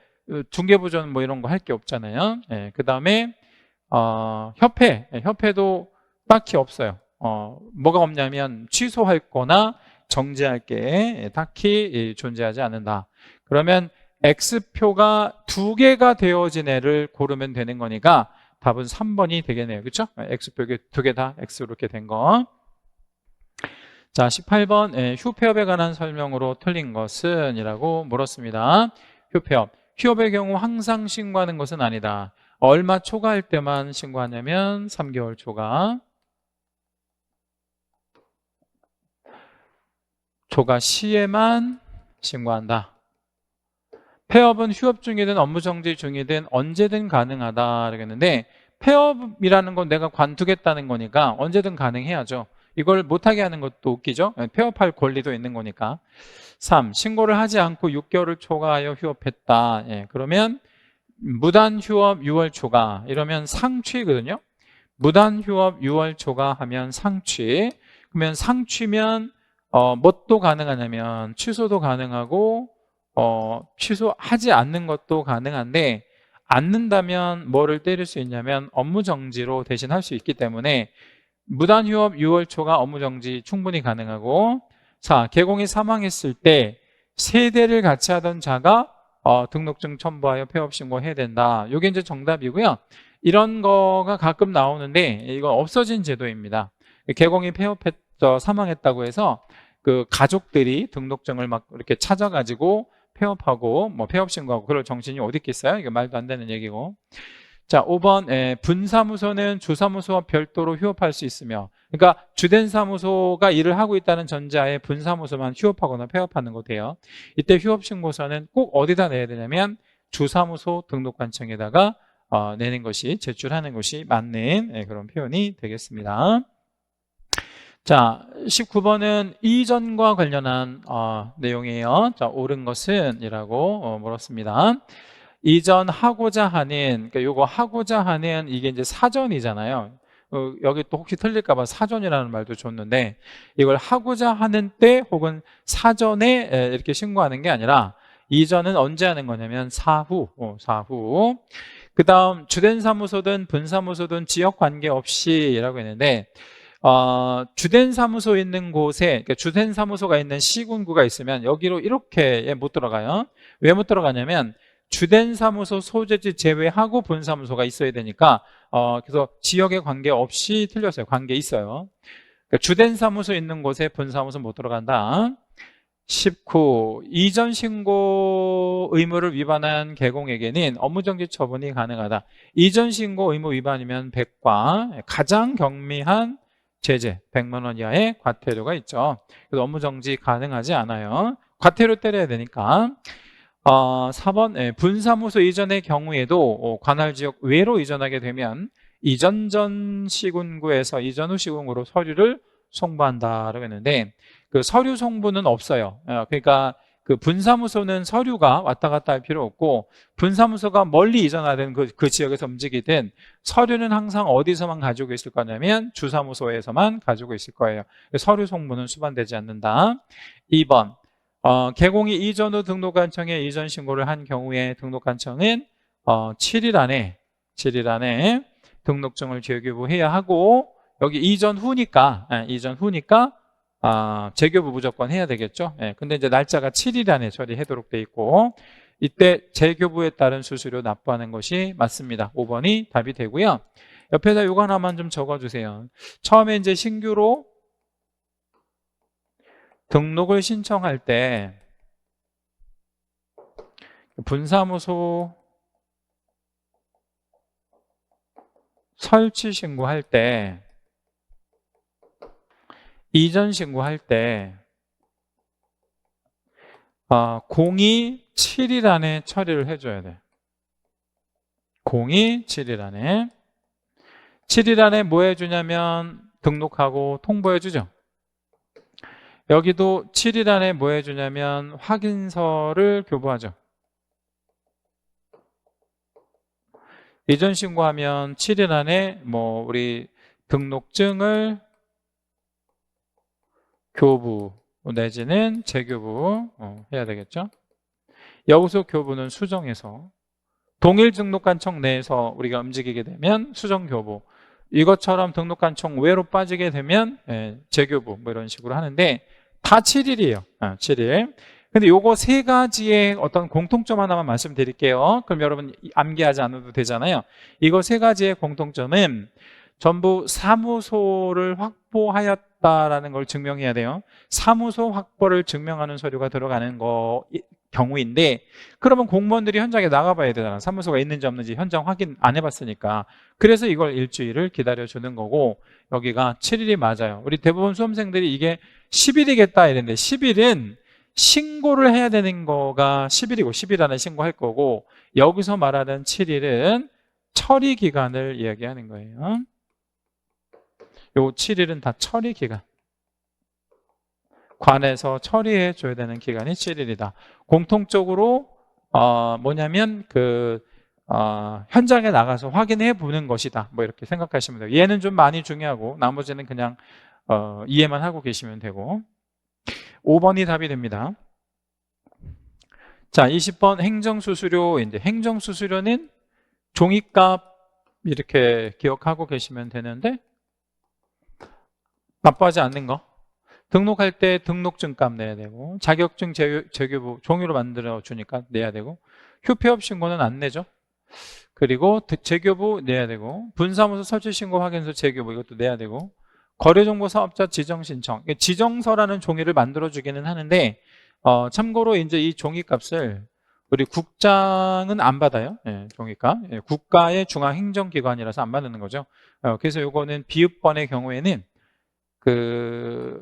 중개부조원 뭐 이런 거 할 게 없잖아요. 예, 그다음에 협회도 딱히 없어요. 뭐가 없냐면 취소할 거나 정지할 게 딱히 존재하지 않는다. 그러면 X표가 두 개가 되어진 애를 고르면 되는 거니까 답은 3번이 되겠네요. 그렇죠? X표 두 개 다 X로 이렇게 된 거. 자, 18번 휴폐업에 관한 설명으로 틀린 것은? 이라고 물었습니다. 휴폐업. 휴업의 경우 항상 신고하는 것은 아니다. 얼마 초과할 때만 신고하냐면 3개월 초과. 초과 시에만 신고한다. 폐업은 휴업 중이든 업무 정지 중이든 언제든 가능하다 그러겠는데 폐업이라는 건 내가 관두겠다는 거니까 언제든 가능해야죠. 이걸 못하게 하는 것도 웃기죠. 폐업할 권리도 있는 거니까. 3. 신고를 하지 않고 6개월을 초과하여 휴업했다. 예, 그러면 무단 휴업 6월 초과 이러면 상취거든요. 무단 휴업 6월 초과 하면 상취. 그러면 상취면 뭣도 가능하냐면 취소도 가능하고 취소하지 않는 것도 가능한데 않는다면 뭐를 때릴 수 있냐면 업무 정지로 대신 할 수 있기 때문에 무단 휴업 6월 초과 업무 정지 충분히 가능하고. 자, 개공이 사망했을 때 세대를 같이 하던 자가 등록증 첨부하여 폐업 신고해야 된다. 이게 이제 정답이고요. 이런 거가 가끔 나오는데 이건 없어진 제도입니다. 개공이 사망했다고 해서 그 가족들이 등록증을 막 이렇게 찾아가지고 폐업하고 뭐 폐업 신고하고 그럴 정신이 어디 있겠어요? 이게 말도 안 되는 얘기고. 자, 5번 분사무소는 주사무소와 별도로 휴업할 수 있으며, 그러니까 주된 사무소가 일을 하고 있다는 전제하에 분사무소만 휴업하거나 폐업하는 거 돼요. 이때 휴업 신고서는 꼭 어디다 내야 되냐면 주사무소 등록관청에다가 내는 것이, 제출하는 것이 맞는 그런 표현이 되겠습니다. 자, 19번은 이전과 관련한 내용이에요. 자, 옳은 것은? 이라고 물었습니다. 이전하고자 하는, 그러니까 요거 하고자 하는 이게 이제 사전이잖아요. 여기 또 혹시 틀릴까봐 사전이라는 말도 줬는데 이걸 하고자 하는 때 혹은 사전에 이렇게 신고하는 게 아니라 이전은 언제 하는 거냐면 사후. 그 다음 주된 사무소든 분사무소든 지역 관계없이라고 했는데 주된 사무소 있는 곳에, 그러니까 주된 사무소가 있는 시군구가 있으면 여기로 이렇게 못 들어가요. 왜 못 들어가냐면 주된 사무소 소재지 제외하고 분사무소가 있어야 되니까 그래서 지역에 관계없이 틀렸어요. 관계 있어요. 그러니까 주된 사무소 있는 곳에 분사무소 못 들어간다. 19. 이전 신고 의무를 위반한 개공에게는 업무정지 처분이 가능하다. 이전 신고 의무 위반이면 100과 가장 경미한 제재 100만 원 이하의 과태료가 있죠. 그래서 업무정지 가능하지 않아요. 과태료 때려야 되니까. 4번 분사무소 이전의 경우에도 관할지역 외로 이전하게 되면 이전 전 시군구에서 이전 후 시군구로 서류를 송부한다라고 했는데 그 서류 송부는 없어요. 그러니까 그 분사무소는 서류가 왔다 갔다 할 필요 없고 분사무소가 멀리 이전하든 그 지역에서 움직이든 서류는 항상 어디서만 가지고 있을 거냐면 주사무소에서만 가지고 있을 거예요. 서류 송부는 수반되지 않는다. 2번 개공이 이전 후 등록관청에 이전 신고를 한 경우에 등록관청은 7일 안에 등록증을 재교부해야 하고 여기 이전 후니까 재교부 무조건 해야 되겠죠. 예, 근데 이제 날짜가 7일 안에 처리하도록 돼 있고, 이때 재교부에 따른 수수료 납부하는 것이 맞습니다. 5번이 답이 되고요. 옆에다 요거 하나만 좀 적어주세요. 처음에 이제 신규로 등록을 신청할 때 분사무소 설치 신고할 때, 이전 신고할 때 공이 7일 안에 처리를 해줘야 돼. 공이 7일 안에. 7일 안에 뭐 해주냐면 등록하고 통보해주죠. 여기도 7일 안에 뭐 해주냐면 확인서를 교부하죠. 이전 신고하면 7일 안에 뭐 우리 등록증을 교부 내지는 재교부 해야 되겠죠. 여기서 교부는 수정해서 동일 등록관청 내에서 우리가 움직이게 되면 수정교부, 이것처럼 등록관청 외로 빠지게 되면 재교부 뭐 이런 식으로 하는데 다 7일이에요. 7일. 근데 요거 세 가지의 어떤 공통점 하나만 말씀드릴게요. 그럼 여러분 암기하지 않아도 되잖아요. 이거 세 가지의 공통점은 전부 사무소를 확보하였다라는 걸 증명해야 돼요. 사무소 확보를 증명하는 서류가 들어가는 경우인데, 그러면 공무원들이 현장에 나가봐야 되잖아. 사무소가 있는지 없는지 현장 확인 안 해봤으니까. 그래서 이걸 일주일을 기다려주는 거고, 여기가 7일이 맞아요. 우리 대부분 수험생들이 이게 10일이겠다 이랬는데 10일은 신고를 해야 되는 거가 10일이고 10일 안에 신고할 거고, 여기서 말하는 7일은 처리 기간을 이야기하는 거예요. 요 7일은 다 처리 기간. 관에서 처리해 줘야 되는 기간이 7일이다. 공통적으로 뭐냐면 현장에 나가서 확인해 보는 것이다. 뭐 이렇게 생각하시면 돼요. 얘는 좀 많이 중요하고 나머지는 그냥 이해만 하고 계시면 되고. 5번이 답이 됩니다. 자, 20번 행정수수료인데, 행정수수료는 종이값 이렇게 기억하고 계시면 되는데, 납부하지 않는 거. 등록할 때 등록증값 내야 되고, 자격증 재교부 종이로 만들어 주니까 내야 되고, 휴폐업 신고는 안 내죠. 그리고 재교부 내야 되고, 분사무소 설치신고 확인서 재교부 이것도 내야 되고, 거래정보사업자 지정신청, 지정서라는 종이를 만들어 주기는 하는데, 참고로 이제 이 종이값을 우리 국장은 안 받아요. 종이값. 국가의 중앙행정기관이라서 안 받는 거죠. 그래서 요거는 비읍번의 경우에는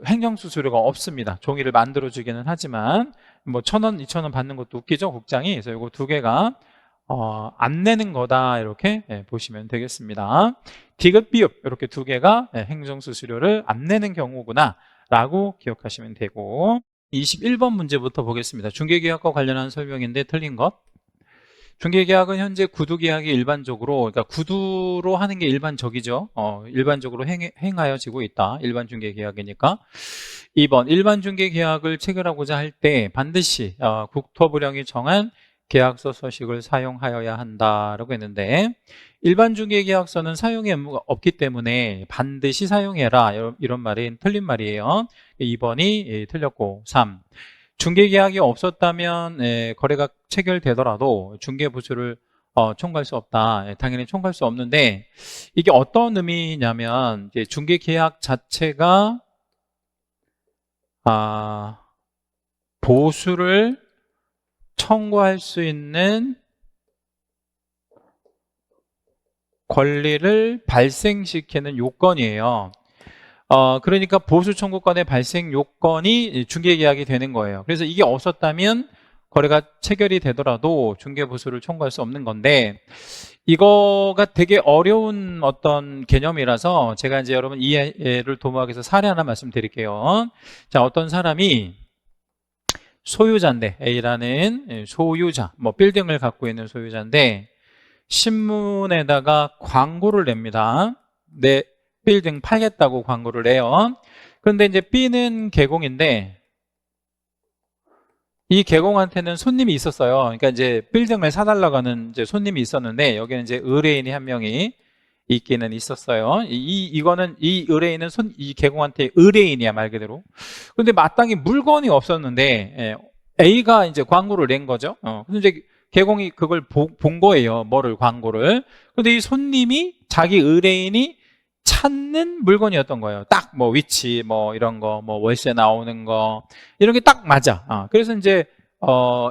행정수수료가 없습니다. 종이를 만들어주기는 하지만 뭐 1,000원, 2,000원 받는 것도 웃기죠, 국장이. 그래서 이거 두 개가 안 내는 거다 이렇게 보시면 되겠습니다. 디귿, 비읍 이렇게 두 개가 행정수수료를 안 내는 경우구나 라고 기억하시면 되고, 21번 문제부터 보겠습니다. 중개계약과 관련한 설명인데 틀린 것. 중개계약은 현재 구두계약이 일반적으로, 그러니까 구두로 하는 게 일반적이죠. 일반적으로 행하여지고 있다. 일반 중개계약이니까. 2번, 일반 중개계약을 체결하고자 할 때 반드시 국토부령이 정한 계약서 서식을 사용하여야 한다라고 했는데, 일반 중개계약서는 사용의 의무가 없기 때문에 반드시 사용해라 이런 말은 틀린 말이에요. 2번이 틀렸고, 3. 중개계약이 없었다면 거래가 체결되더라도 중개부수를 청구할 수 없다. 당연히 청구할 수 없는데, 이게 어떤 의미냐면 이제 중개계약 자체가 보수를 청구할 수 있는 권리를 발생시키는 요건이에요. 그러니까 보수 청구권의 발생 요건이 중개계약이 되는 거예요. 그래서 이게 없었다면 거래가 체결이 되더라도 중개보수를 청구할 수 없는 건데, 이거가 되게 어려운 어떤 개념이라서 제가 이제 여러분 이해를 도모하기 위해서 사례 하나 말씀드릴게요. 자, 어떤 사람이 소유자인데, A라는 소유자, 뭐 빌딩을 갖고 있는 소유자인데 신문에다가 광고를 냅니다. 내 빌딩 팔겠다고 광고를 내요. 그런데 이제 B는 개공인데 이 개공한테는 손님이 있었어요. 그러니까 이제 빌딩을 사달라고 하는 이제 손님이 있었는데, 여기는 이제 의뢰인이 한 명이 있기는 있었어요. 이거는 이 의뢰인은 이 개공한테 의뢰인이야 말 그대로. 근데 마땅히 물건이 없었는데 A가 이제 광고를 낸 거죠. 근데 이제 개공이 그걸 본 거예요. 뭐를 광고를. 근데 이 손님이 자기 의뢰인이 찾는 물건이었던 거예요. 딱 뭐 위치 뭐 이런 거 뭐 월세 나오는 거 이런 게 딱 맞아. 그래서 이제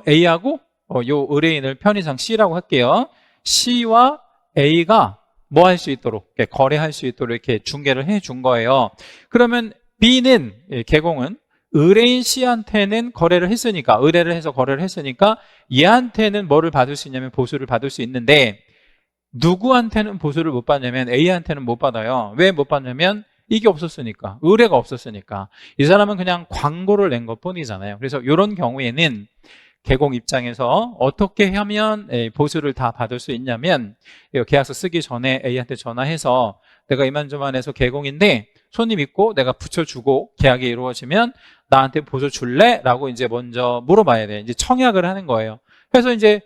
A하고 요 의뢰인을 편의상 C라고 할게요. C와 A가 뭐 할 수 있도록 거래할 수 있도록 이렇게 중개를 해 준 거예요. 그러면 B는 개공은 의뢰인 C한테는 거래를 했으니까 의뢰를 해서 거래를 했으니까 얘한테는 뭐를 받을 수 있냐면 보수를 받을 수 있는데 누구한테는 보수를 못 받냐면 A한테는 못 받아요. 왜 못 받냐면 이게 없었으니까 의뢰가 없었으니까 이 사람은 그냥 광고를 낸 것뿐이잖아요. 그래서 이런 경우에는 개공 입장에서 어떻게 하면 보수를 다 받을 수 있냐면 계약서 쓰기 전에 A한테 전화해서 내가 이만저만해서 개공인데 손님 있고 내가 붙여주고 계약이 이루어지면 나한테 보수 줄래? 라고 이제 먼저 물어봐야 돼. 이제 청약을 하는 거예요. 그래서 이제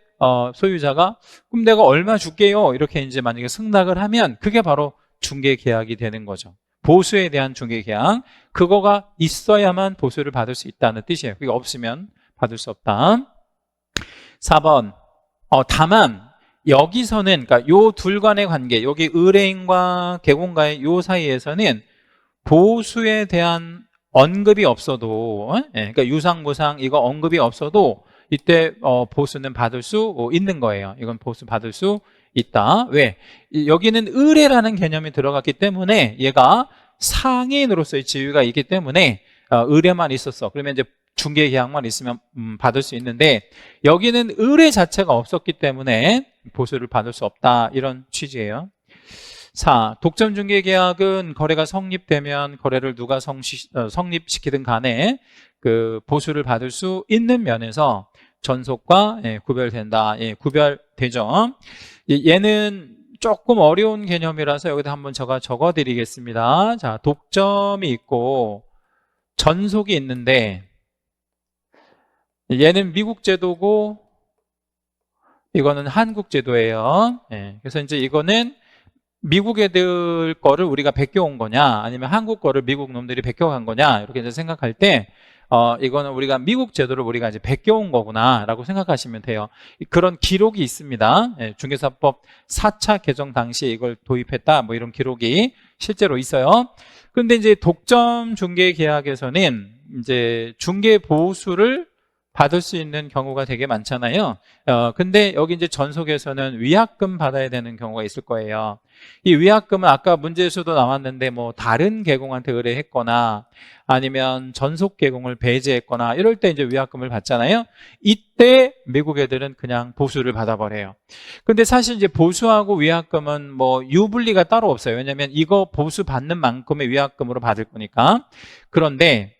소유자가 그럼 내가 얼마 줄게요? 이렇게 이제 만약에 승낙을 하면 그게 바로 중개 계약이 되는 거죠. 보수에 대한 중개 계약. 그거가 있어야만 보수를 받을 수 있다는 뜻이에요. 그게 없으면 받을 수 없다. 4번. 다만 여기서는 그러니까 요 둘 간의 관계, 여기 의뢰인과 개공과의 요 사이에서는 보수에 대한 언급이 없어도 그러니까 유상무상 이거 언급이 없어도 이때 보수는 받을 수 있는 거예요. 이건 보수 받을 수 있다. 왜? 여기는 의뢰라는 개념이 들어갔기 때문에 얘가 상인으로서의 지위가 있기 때문에 의뢰만 있었어. 그러면 이제 중개 계약만 있으면 받을 수 있는데 여기는 의뢰 자체가 없었기 때문에 보수를 받을 수 없다. 이런 취지예요. 4. 독점 중개 계약은 거래가 성립되면 거래를 누가 성립시키든 간에 그 보수를 받을 수 있는 면에서 전속과 구별된다. 구별되죠. 얘는 조금 어려운 개념이라서 여기다 한번 제가 적어드리겠습니다. 자, 독점이 있고 전속이 있는데 얘는 미국 제도고 이거는 한국 제도예요. 그래서 이제 이거는 미국 애들 거를 우리가 베껴온 거냐 아니면 한국 거를 미국 놈들이 베껴간 거냐 이렇게 이제 생각할 때 이거는 우리가 미국 제도를 우리가 이제 베껴온 거구나 라고 생각하시면 돼요. 그런 기록이 있습니다. 중개사법 4차 개정 당시에 이걸 도입했다 뭐 이런 기록이 실제로 있어요. 근데 이제 독점 중개 계약에서는 이제 중개 보수를 받을 수 있는 경우가 되게 많잖아요. 근데 여기 이제 전속에서는 위약금 받아야 되는 경우가 있을 거예요. 이 위약금은 아까 문제에서도 나왔는데 뭐 다른 개공한테 의뢰했거나 아니면 전속 개공을 배제했거나 이럴 때 이제 위약금을 받잖아요. 이때 미국 애들은 그냥 보수를 받아버려요. 근데 사실 이제 보수하고 위약금은 뭐 유불리가 따로 없어요. 왜냐면 이거 보수 받는 만큼의 위약금으로 받을 거니까. 그런데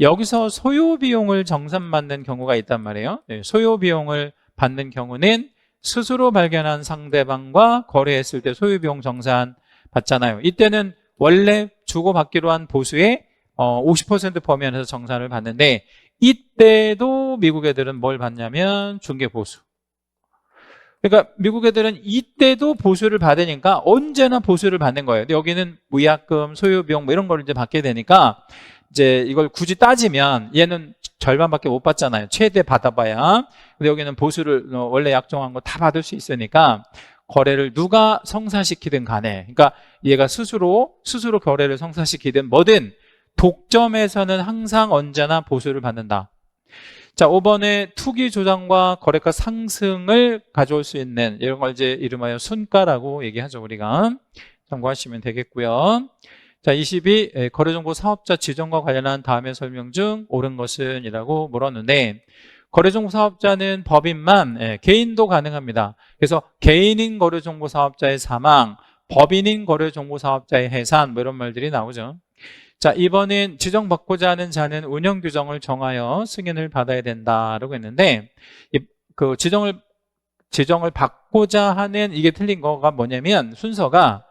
여기서 소요비용을 정산받는 경우가 있단 말이에요. 소요비용을 받는 경우는 스스로 발견한 상대방과 거래했을 때 소요비용 정산 받잖아요. 이때는 원래 주고받기로 한 보수의 50% 범위안에서 정산을 받는데 이때도 미국 애들은 뭘 받냐면 중개보수. 그러니까 미국 애들은 이때도 보수를 받으니까 언제나 보수를 받는 거예요. 근데 여기는 무약금, 소요비용 뭐 이런 걸 이제 받게 되니까 이제 이걸 굳이 따지면 얘는 절반밖에 못 받잖아요. 최대 받아봐야. 근데 여기는 보수를 원래 약정한 거 다 받을 수 있으니까 거래를 누가 성사시키든 간에 그러니까 얘가 스스로 거래를 성사시키든 뭐든 독점에서는 항상 언제나 보수를 받는다. 자, 5번에 투기 조장과 거래가 상승을 가져올 수 있는 이런 걸 이제 이름하여 순가라고 얘기하죠. 우리가 참고하시면 되겠고요. 자, 22 거래정보 사업자 지정과 관련한 다음의 설명 중 옳은 것은 이라고 물었는데 거래정보 사업자는 법인만 개인도 가능합니다. 그래서 개인인 거래정보 사업자의 사망, 법인인 거래정보 사업자의 해산 뭐 이런 말들이 나오죠. 자, 2번은 지정받고자 하는 자는 운영 규정을 정하여 승인을 받아야 된다라고 했는데 그 지정을 받고자 하는 이게 틀린 거가 뭐냐면 순서가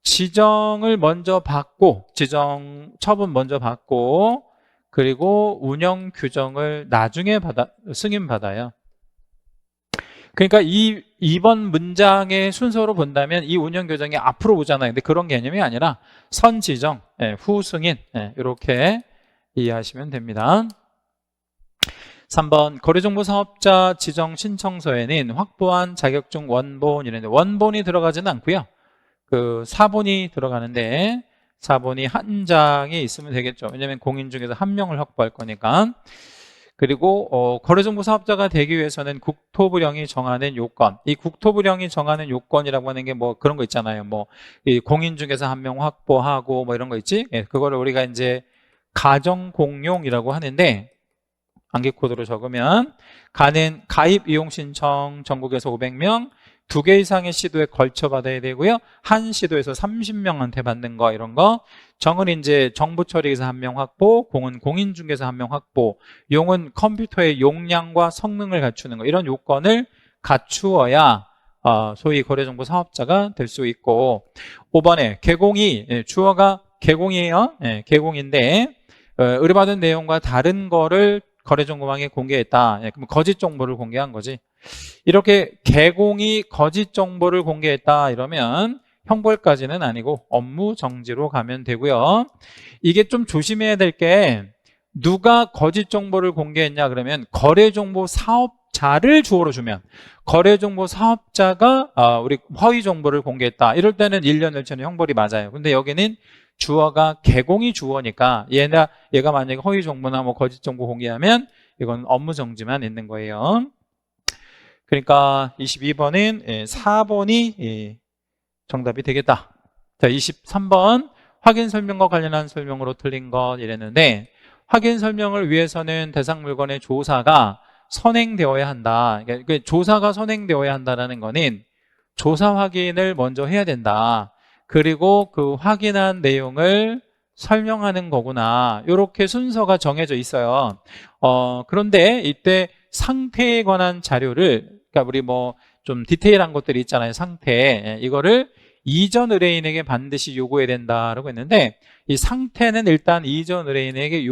지정을 먼저 받고 지정 처분 먼저 받고 그리고 운영 규정을 나중에 승인 받아요. 그러니까 이 2번 문장의 순서로 본다면 이 운영 규정이 앞으로 오잖아요. 근데 그런 개념이 아니라 선 지정, 후 승인, 이렇게 이해하시면 됩니다. 3번 거래정보 사업자 지정 신청서에는 확보한 자격증 원본 이랬는데 원본이 들어가지는 않고요. 그 사본이 들어가는데 사본이 한 장이 있으면 되겠죠. 왜냐하면 공인 중에서 한 명을 확보할 거니까. 그리고 거래정보 사업자가 되기 위해서는 국토부령이 정하는 요건, 이 국토부령이 정하는 요건이라고 하는 게 뭐 그런 거 있잖아요. 뭐 이 공인 중에서 한 명 확보하고 뭐 이런 거 있지. 그거를 우리가 이제 가정공용이라고 하는데 암기 코드로 적으면 가입 이용 신청 전국에서 500명, 2개 이상의 시도에 걸쳐 받아야 되고요. 한 시도에서 30명한테 받는 거 이런 거. 정은 이제 정보 처리에서 한 명 확보, 공은 공인중개사 한 명 확보, 용은 컴퓨터의 용량과 성능을 갖추는 거 이런 요건을 갖추어야 소위 거래정보 사업자가 될 수 있고 5번에 개공이 주어가 개공이에요. 개공인데 의뢰받은 내용과 다른 거를 거래정보망에 공개했다. 그럼 거짓 정보를 공개한 거지. 이렇게 개공이 거짓 정보를 공개했다 이러면 형벌까지는 아니고 업무 정지로 가면 되고요. 이게 좀 조심해야 될 게 누가 거짓 정보를 공개했냐 그러면 거래정보 사업자를 주어로 주면 거래정보 사업자가 우리 허위 정보를 공개했다. 이럴 때는 1년 1천의 형벌이 맞아요. 근데 여기는 주어가 개공이 주어니까 얘가 만약에 허위 정보나 뭐 거짓 정보 공개하면 이건 업무 정지만 있는 거예요. 그러니까 22번은 4번이 정답이 되겠다. 자, 23번 확인 설명과 관련한 설명으로 틀린 것 이랬는데 확인 설명을 위해서는 대상 물건의 조사가 선행되어야 한다. 그러니까 조사가 선행되어야 한다는 거는 조사 확인을 먼저 해야 된다. 그리고 그 확인한 내용을 설명하는 거구나. 이렇게 순서가 정해져 있어요. 그런데 이때 상태에 관한 자료를 그러니까 우리 뭐 좀 디테일한 것들이 있잖아요. 상태. 이거를 이전 의뢰인에게 반드시 요구해야 된다라고 했는데 이 상태는 일단 이전 의뢰인에게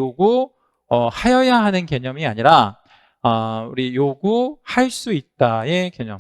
하여야 하는 개념이 아니라 우리 요구할 수 있다의 개념.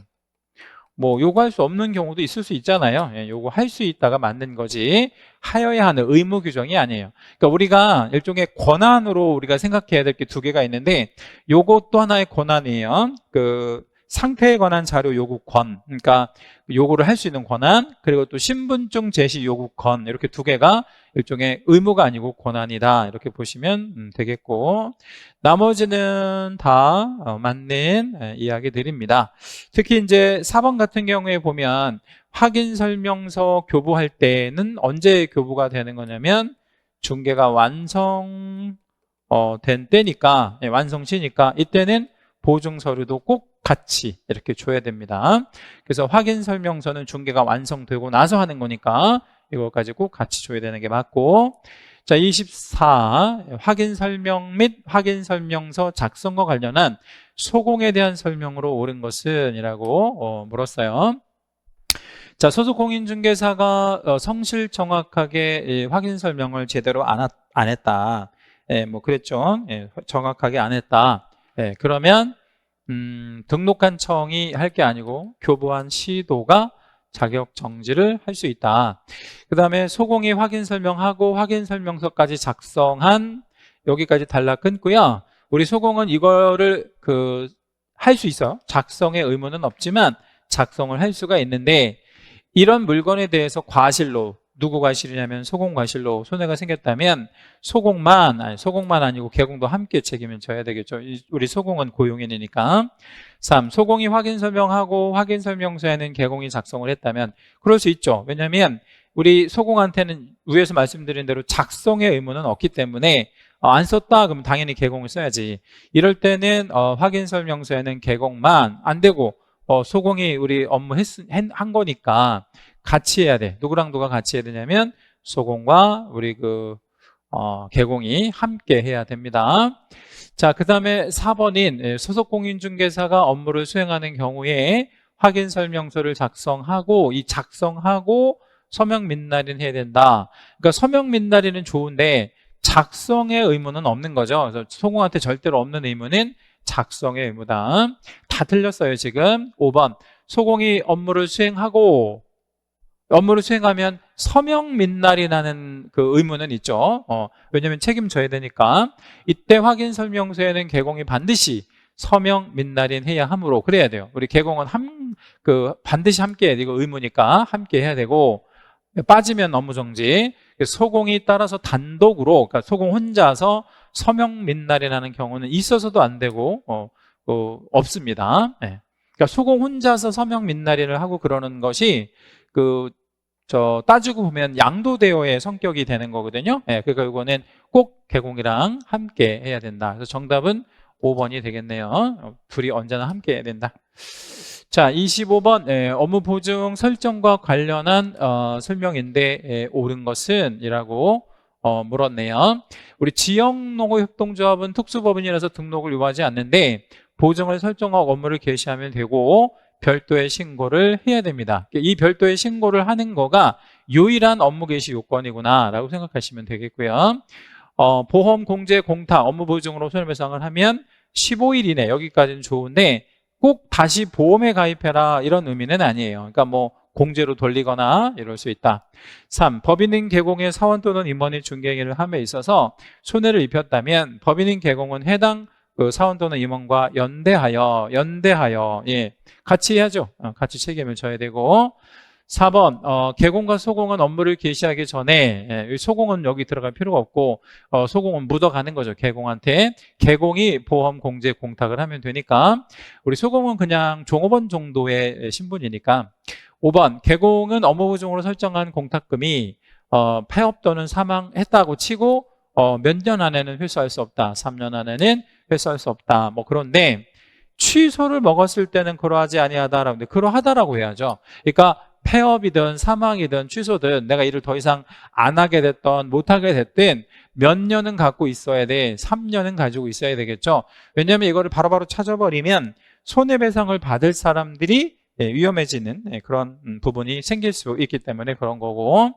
뭐 요구할 수 없는 경우도 있을 수 있잖아요. 요구할 수 있다가 맞는 거지 하여야 하는 의무 규정이 아니에요. 그러니까 우리가 일종의 권한으로 우리가 생각해야 될 게 두 개가 있는데 요것도 하나의 권한이에요. 그 상태에 관한 자료 요구권, 그러니까 요구를 할 수 있는 권한, 그리고 또 신분증 제시 요구권 이렇게 두 개가 일종의 의무가 아니고 권한이다 이렇게 보시면 되겠고 나머지는 다 맞는 이야기들입니다. 특히 이제 4번 같은 경우에 보면 확인 설명서 교부할 때는 언제 교부가 되는 거냐면 중개가 완성 된 때니까 완성시니까 이때는 보증 서류도 꼭 같이 이렇게 줘야 됩니다. 그래서 확인 설명서는 중개가 완성되고 나서 하는 거니까 이거까지 꼭 같이 줘야 되는 게 맞고 자 24 확인 설명 및 확인 설명서 작성과 관련한 소공에 대한 설명으로 옳은 것은 이라고 물었어요. 자 소속 공인중개사가 성실 정확하게 확인 설명을 제대로 안 했다. 뭐 그랬죠. 정확하게 안 했다. 그러면 등록한 청이 할 게 아니고 교부한 시도가 자격 정지를 할 수 있다. 그 다음에 소공이 확인 설명하고 확인 설명서까지 작성한 여기까지 단락 끊고요. 우리 소공은 이거를 할 수 있어요. 작성의 의무는 없지만 작성을 할 수가 있는데 이런 물건에 대해서 과실로 누구 과실이냐면 소공 과실로 손해가 생겼다면 소공만 아니고 개공도 함께 책임을 져야 되겠죠. 우리 소공은 고용인이니까. 3. 소공이 확인 설명하고 확인 설명서에는 개공이 작성을 했다면 그럴 수 있죠. 왜냐하면 우리 소공한테는 위에서 말씀드린 대로 작성의 의무는 없기 때문에 안 썼다 그러면 당연히 개공을 써야지. 이럴 때는 확인 설명서에는 개공만 안 되고 소공이 우리 업무 한 거니까 같이 해야 돼. 누구랑 누가 같이 해야 되냐면 소공과 우리 개공이 함께 해야 됩니다. 자, 그 다음에 4번인 소속 공인중개사가 업무를 수행하는 경우에 확인 설명서를 작성하고 이 작성하고 서명 민날인 해야 된다. 그러니까 서명 민날인은 좋은데 작성의 의무는 없는 거죠. 그래서 소공한테 절대로 없는 의무는 작성의 의무다. 다 틀렸어요 지금. 5번 소공이 업무를 수행하면 서명 민날이 나는 그 의무는 있죠. 왜냐하면 책임져야 되니까. 이때 확인 설명서에는 개공이 반드시 서명 민날인 해야 하므로 그래야 돼요. 우리 개공은 반드시 함께 해야 돼. 이거 의무니까 함께 해야 되고, 빠지면 업무 정지. 소공이 따라서 단독으로, 그러니까 소공 혼자서 서명 민날이 나는 경우는 있어서도 안 되고 없습니다. 네. 그러니까 소공 혼자서 서명 민날이를 하고 그러는 것이 따지고 보면 양도대여의 성격이 되는 거거든요. 네, 그러니까 이거는 꼭 개공이랑 함께 해야 된다. 그래서 정답은 5번이 되겠네요. 둘이 언제나 함께 해야 된다. 자, 25번 업무 보증 설정과 관련한 설명인데 옳은 것은? 이라고 물었네요. 우리 지역농업협동조합은 특수법인이라서 등록을 요하지 않는데 보증을 설정하고 업무를 개시하면 되고 별도의 신고를 해야 됩니다. 이 별도의 신고를 하는 거가 유일한 업무 개시 요건이구나 라고 생각하시면 되겠고요. 보험, 공제, 공탁, 업무 보증으로 손해배상을 하면 15일 이내, 여기까지는 좋은데 꼭 다시 보험에 가입해라 이런 의미는 아니에요. 그러니까 뭐 공제로 돌리거나 이럴 수 있다. 3. 법인인 개공의 사원 또는 임원이 중개행위를 함에 있어서 손해를 입혔다면 법인인 개공은 해당 사원 또는 임원과 연대하여 같이 해야죠. 같이 책임을 져야 되고. 4번 개공과 소공은 업무를 개시하기 전에 소공은 여기 들어갈 필요가 없고 소공은 묻어가는 거죠. 개공한테. 개공이 보험, 공제, 공탁을 하면 되니까 우리 소공은 그냥 종업원 정도의 신분이니까. 5번 개공은 업무 보증으로 설정한 공탁금이 폐업 또는 사망했다고 치고 몇 년 안에는 회수할 수 없다. 3년 안에는 회수할 수 없다. 뭐 그런데 취소를 먹었을 때는 그러하지 아니하다라고 하는데 그러하다라고 해야죠. 그러니까 폐업이든 사망이든 취소든 내가 일을 더 이상 안 하게 됐던 못하게 됐든 몇 년은 갖고 있어야 돼. 3년은 가지고 있어야 되겠죠. 왜냐하면 이거를 바로바로 찾아버리면 손해배상을 받을 사람들이 위험해지는 그런 부분이 생길 수 있기 때문에 그런 거고.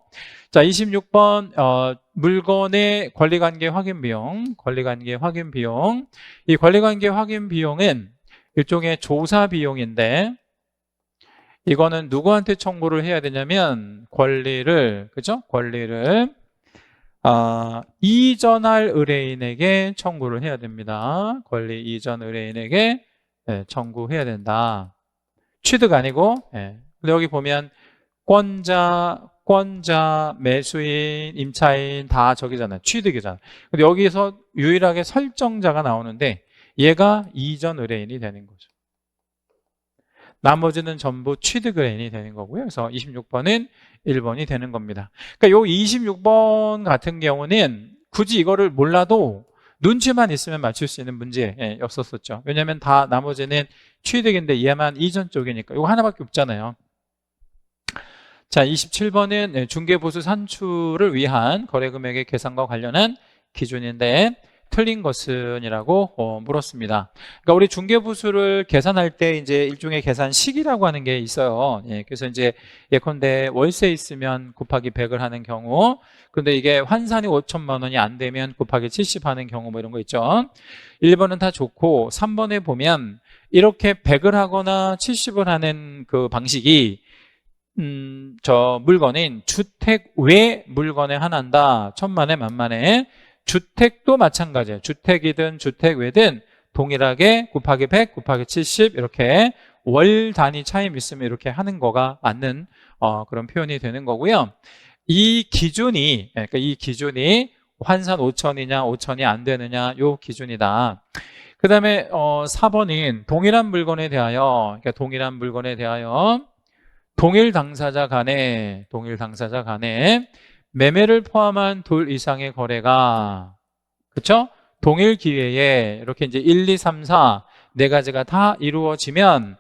자, 26번 물건의 권리관계 확인 비용. 이 권리관계 확인 비용은 일종의 조사 비용인데 이거는 누구한테 청구를 해야 되냐면 권리를 이전할 의뢰인에게 청구를 해야 됩니다. 권리 이전 의뢰인에게 청구해야 된다. 취득 아니고. 근데 여기 보면 권자, 매수인, 임차인 다 저기잖아요. 취득이잖아요. 근데 여기서 유일하게 설정자가 나오는데 얘가 이전 의뢰인이 되는 거죠. 나머지는 전부 취득 의뢰인이 되는 거고요. 그래서 26번은 1번이 되는 겁니다. 그러니까 요 26번 같은 경우는 굳이 이거를 몰라도 눈치만 있으면 맞출 수 있는 문제였었죠. 왜냐하면 다 나머지는 취득인데 얘만 이전 쪽이니까 이거 하나밖에 없잖아요. 자, 27번은 중개보수 산출을 위한 거래금액의 계산과 관련한 기준인데 틀린 것은? 이라고 물었습니다. 그러니까 우리 중개보수를 계산할 때 이제 일종의 계산식이라고 하는 게 있어요. 그래서 이제 예컨대 월세 있으면 곱하기 100을 하는 경우, 근데 이게 환산이 5천만 원이 안 되면 곱하기 70 하는 경우 뭐 이런 거 있죠. 1번은 다 좋고 3번에 보면 이렇게 100을 하거나 70을 하는 그 방식이 저 물건인 주택 외 물건에 하나인다. 천만에 만만에. 주택도 마찬가지예요. 주택이든 주택 외든 동일하게 곱하기 100, 곱하기 70 이렇게 월 단위 차임 있으면 이렇게 하는 거가 맞는 그런 표현이 되는 거고요. 이 기준이 환산 5천이냐 5천이 안 되느냐 요 기준이다. 그 다음에 4번인 동일한 물건에 대하여 동일 당사자 간에 매매를 포함한 둘 이상의 거래가 그렇죠? 동일 기회에 이렇게 이제 1, 2, 3, 4 네 가지가 다 이루어지면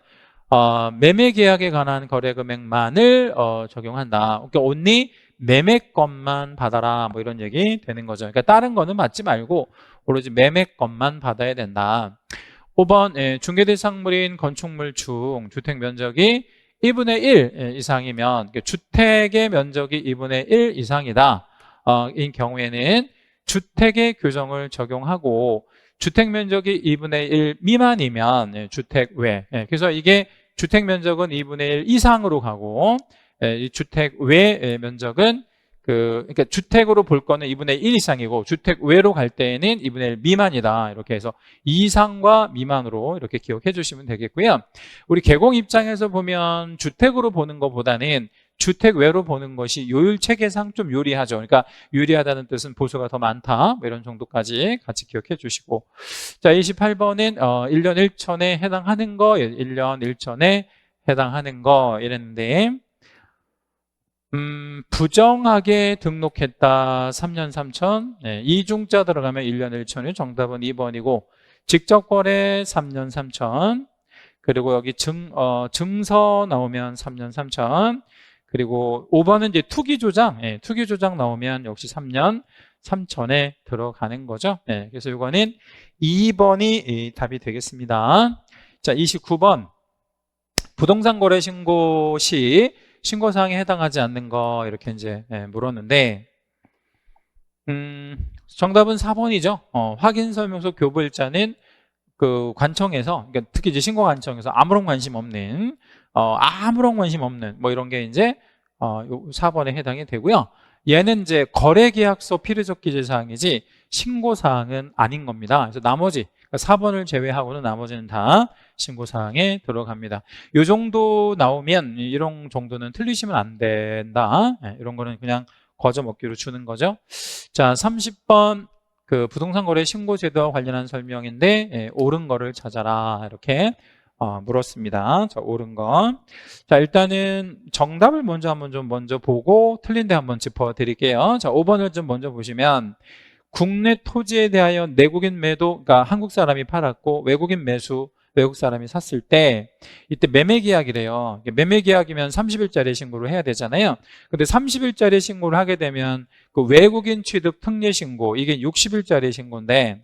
매매 계약에 관한 거래 금액만을 적용한다. 그러니까 only 매매건만 받아라 뭐 이런 얘기 되는 거죠. 그러니까 다른 거는 받지 말고 오로지 매매건만 받아야 된다. 5번 중개대상물인 건축물 중 주택 면적이 2분의 1 이상이면 주택의 면적이 2분의 1 이상이다. 이 경우에는 주택의 규정을 적용하고 주택 면적이 2분의 1 미만이면 주택 외. 그래서 이게 주택 면적은 2분의 1 이상으로 가고 이 주택 외 면적은 그러니까 주택으로 볼 거는 2분의 1 이상이고 주택 외로 갈 때에는 2분의 1 미만이다. 이렇게 해서 이상과 미만으로 이렇게 기억해 주시면 되겠고요. 우리 개공 입장에서 보면 주택으로 보는 것보다는 주택 외로 보는 것이 요율 체계상 좀 유리하죠. 그러니까 유리하다는 뜻은 보수가 더 많다. 뭐 이런 정도까지 같이 기억해 주시고. 자, 28번은 1년 1천에 해당하는 거, 1년 1천에 해당하는 거 이랬는데 부정하게 등록했다 3년 3천. 네, 이중자 들어가면 1년 1천이 정답은 2번이고 직접 거래 3년 3천. 그리고 여기 증서 나오면 3년 3천. 그리고 5번은 이제 투기 조장. 네, 투기 조장 나오면 역시 3년 3천에 들어가는 거죠. 네, 그래서 이거는 2번이 답이 되겠습니다. 자, 29번. 부동산 거래 신고 시 신고사항에 해당하지 않는 거 이렇게 이제 물었는데 정답은 4번이죠. 확인설명서 교부일자는 그 관청에서 그러니까 특히 이제 신고관청에서 아무런 관심 없는 뭐 이런 게 이제 4번에 해당이 되고요. 얘는 이제 거래계약서 필요적 기재사항이지 신고사항은 아닌 겁니다. 그래서 나머지 4번을 제외하고는 나머지는 다 신고사항에 들어갑니다. 이 정도 나오면 이런 정도는 틀리시면 안 된다. 이런 거는 그냥 거저먹기로 주는 거죠. 자, 30번 그 부동산 거래 신고 제도와 관련한 설명인데 옳은 거를 찾아라 이렇게 물었습니다. 자, 옳은 거. 자, 일단은 정답을 먼저 보고 틀린데 한번 짚어드릴게요. 자, 5번을 좀 먼저 보시면 국내 토지에 대하여 내국인 매도, 그러니까 한국 사람이 팔았고 외국인 매수, 외국 사람이 샀을 때 이때 매매 계약이래요. 매매 계약이면 30일짜리 신고를 해야 되잖아요. 근데 30일짜리 신고를 하게 되면 그 외국인 취득 특례 신고 이게 60일짜리 신고인데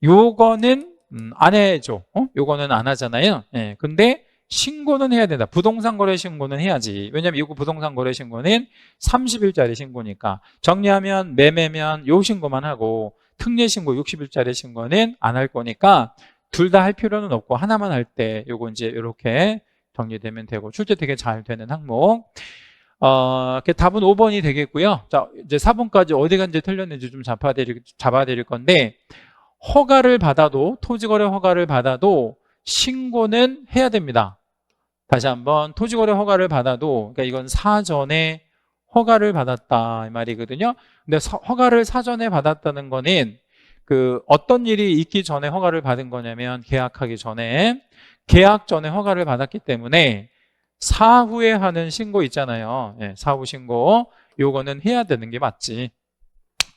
요거는 안 해줘. 요거는 안 하잖아요. 예. 근데 신고는 해야 된다. 부동산 거래 신고는 해야지. 왜냐면 이거 부동산 거래 신고는 30일짜리 신고니까. 정리하면 매매면 요 신고만 하고 특례 신고 60일짜리 신고는 안 할 거니까 둘 다 할 필요는 없고 하나만 할 때 요거 이제 이렇게 정리되면 되고 출제 되게 잘 되는 항목. 답은 5번이 되겠고요. 자, 이제 4번까지 어디가 이제 틀렸는지 좀 잡아드릴 건데 허가를 받아도 토지거래 허가를 받아도 신고는 해야 됩니다. 다시 한번 토지거래 허가를 받아도 그러니까 이건 사전에 허가를 받았다 이 말이거든요. 근데 허가를 사전에 받았다는 거는 그 어떤 일이 있기 전에 허가를 받은 거냐면 계약하기 전에 계약 전에 허가를 받았기 때문에 사후에 하는 신고 있잖아요. 예, 사후 신고 요거는 해야 되는 게 맞지.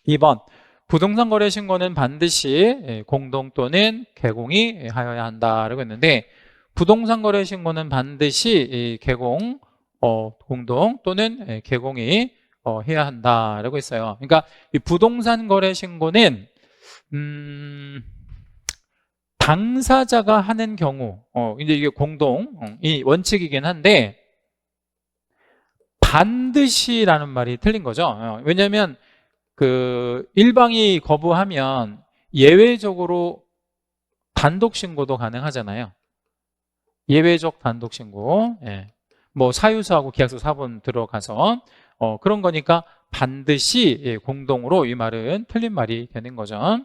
2번 부동산 거래 신고는 반드시 공동 또는 개공이 하여야 한다라고 했는데 부동산 거래 신고는 반드시 개공, 공동 또는 개공이 해야 한다라고 했어요. 그러니까 이 부동산 거래 신고는 당사자가 하는 경우, 이제 이게 공동이 원칙이긴 한데 반드시라는 말이 틀린 거죠. 왜냐하면 그 일방이 거부하면 예외적으로 단독 신고도 가능하잖아요. 예외적 단독 신고. 예. 뭐 사유서하고 계약서 4번 들어가서 그런 거니까 반드시 공동으로 이 말은 틀린 말이 되는 거죠.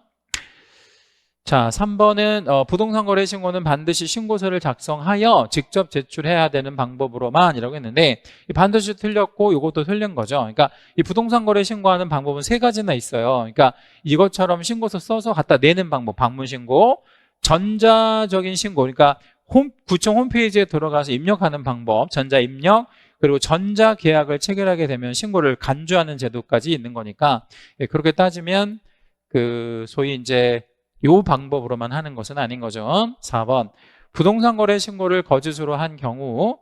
자, 3번은 부동산 거래 신고는 반드시 신고서를 작성하여 직접 제출해야 되는 방법으로만 이라고 했는데 반드시 틀렸고 이것도 틀린 거죠. 그러니까 이 부동산 거래 신고하는 방법은 3가지나 있어요. 그러니까 이것처럼 신고서 써서 갖다 내는 방법, 방문 신고, 전자적인 신고, 그러니까 구청 홈페이지에 들어가서 입력하는 방법, 전자 입력, 그리고 전자 계약을 체결하게 되면 신고를 간주하는 제도까지 있는 거니까 그렇게 따지면 그 소위 이제 요 방법으로만 하는 것은 아닌 거죠. 4번 부동산 거래 신고를 거짓으로 한 경우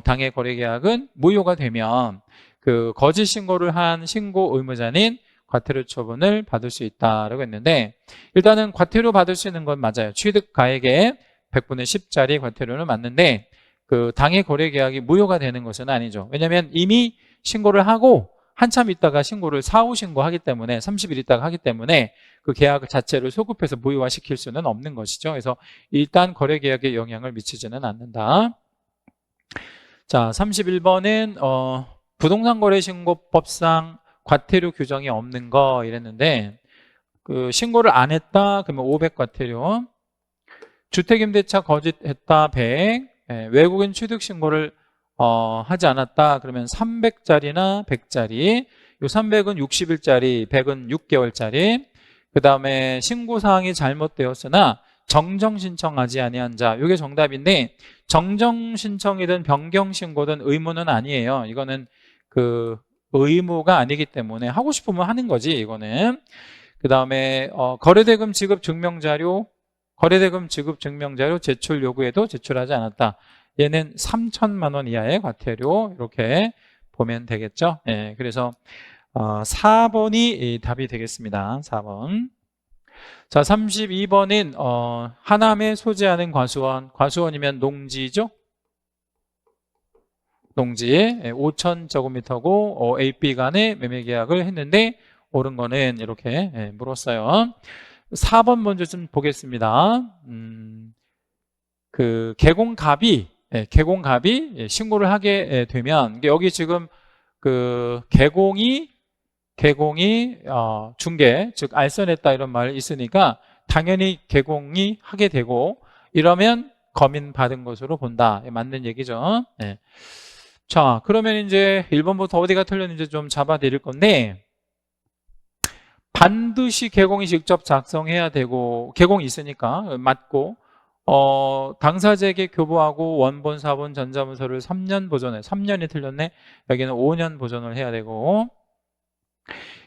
당해 거래 계약은 무효가 되면 그 거짓 신고를 한 신고 의무자는 과태료 처분을 받을 수 있다라고 했는데 일단은 과태료 받을 수 있는 건 맞아요. 취득 가액의 100분의 10짜리 과태료는 맞는데 그 당해 거래 계약이 무효가 되는 것은 아니죠. 왜냐하면 이미 신고를 하고 한참 있다가 신고를 사후 신고하기 때문에 30일 있다가 하기 때문에 그 계약 자체를 소급해서 무효화시킬 수는 없는 것이죠. 그래서 일단 거래계약에 영향을 미치지는 않는다. 자, 31번은 부동산거래신고법상 과태료 규정이 없는 거 이랬는데 그 신고를 안 했다 그러면 500 과태료, 주택임대차 거짓했다 100, 외국인 취득신고를 하지 않았다 그러면 300짜리나 100짜리, 요 300은 60일짜리, 100은 6개월짜리, 그 다음에 신고사항이 잘못되었으나 정정신청하지 아니한 자, 이게 정답인데 정정신청이든 변경신고든 의무는 아니에요. 이거는 그 의무가 아니기 때문에 하고 싶으면 하는 거지 이거는. 그 다음에 거래대금 지급 증명자료, 거래대금 지급 증명자료 제출 요구에도 제출하지 않았다. 얘는 3천만 원 이하의 과태료 이렇게 보면 되겠죠. 예, 그래서 4번이 답이 되겠습니다. 4번. 자, 32번은 하남에 소재하는 과수원, 과수원이면 농지죠. 농지 5,000제곱미터고 A, B 간에 매매계약을 했는데 옳은 거는 이렇게 물었어요. 4번 먼저 좀 보겠습니다. 그 개공갑이 신고를 하게 되면 여기 지금 그 개공이 중개 즉 알선했다 이런 말이 있으니까 당연히 개공이 하게 되고 이러면 검인 받은 것으로 본다. 맞는 얘기죠. 네. 자, 그러면 이제 1번부터 어디가 틀렸는지 좀 잡아 드릴 건데 반드시 개공이 직접 작성해야 되고 개공이 있으니까 맞고 당사자에게 교부하고 원본, 사본, 전자문서를 3년 보존해. 3년이 틀렸네. 여기는 5년 보존을 해야 되고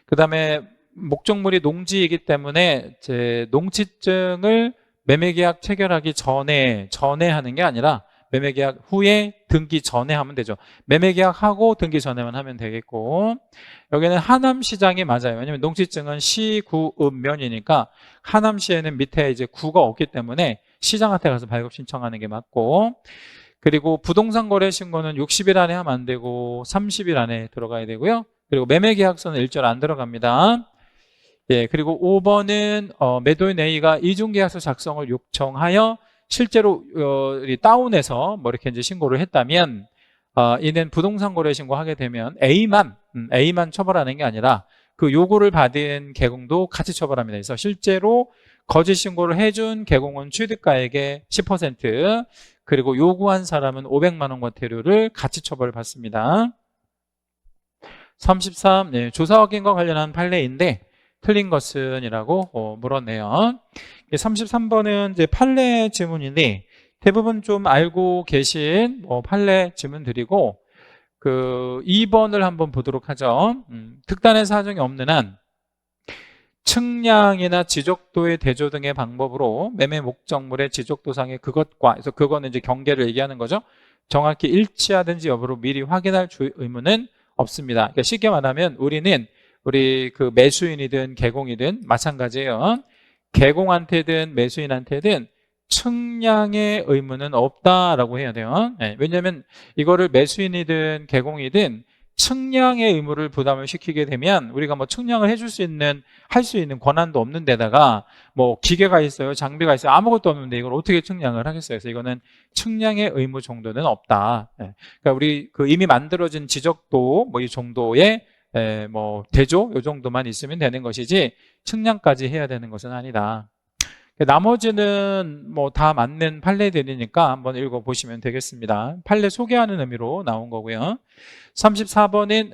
그 다음에 목적물이 농지이기 때문에 제 농지증을 매매계약 체결하기 전에 하는 게 아니라 매매계약 후에 등기 전에 하면 되죠. 매매계약하고 등기 전에만 하면 되겠고 여기는 하남시장이 맞아요. 왜냐하면 농지증은 시, 구, 읍, 면이니까 하남시에는 밑에 이제 구가 없기 때문에 시장한테 가서 발급 신청하는 게 맞고 그리고 부동산 거래 신고는 60일 안에 하면 안 되고 30일 안에 들어가야 되고요. 그리고 매매계약서는 일절 안 들어갑니다. 예, 그리고 5번은 매도인 A가 이중계약서 작성을 요청하여 실제로 다운해서 뭐 이렇게 이제 신고를 했다면 이는 부동산 거래 신고하게 되면 A만 처벌하는 게 아니라 그 요구를 받은 개공도 같이 처벌합니다. 그래서 실제로 거짓 신고를 해준 개공은 취득가액의 10% 그리고 요구한 사람은 500만 원 과태료를 같이 처벌받습니다. 33, 네, 조사 확인과 관련한 판례인데 틀린 것은 이라고 물었네요. 33번은 이제 판례 지문인데 대부분 좀 알고 계신 판례 지문 드리고 그 2번을 한번 보도록 하죠. 특단의 사정이 없는 한 측량이나 지적도의 대조 등의 방법으로 매매 목적물의 지적도상의 그것과 그래서 그거는 이제 경계를 얘기하는 거죠. 정확히 일치하든지 여부를 미리 확인할 의무는 없습니다. 그러니까 쉽게 말하면 우리 그 매수인이든 개공이든 마찬가지예요. 개공한테든 매수인한테든 측량의 의무는 없다라고 해야 돼요. 네, 왜냐하면 이거를 매수인이든 개공이든 측량의 의무를 부담을 시키게 되면 우리가 뭐 측량을 해줄 수 있는 할 수 있는 권한도 없는 데다가 뭐 기계가 있어요, 장비가 있어요, 아무것도 없는데 이걸 어떻게 측량을 하겠어요? 그래서 이거는 측량의 의무 정도는 없다. 네. 그러니까 우리 그 이미 만들어진 지적도 뭐 이 정도의 뭐 대조 이 정도만 있으면 되는 것이지 측량까지 해야 되는 것은 아니다. 나머지는 뭐 다 맞는 판례들이니까 한번 읽어보시면 되겠습니다. 판례 소개하는 의미로 나온 거고요. 34번은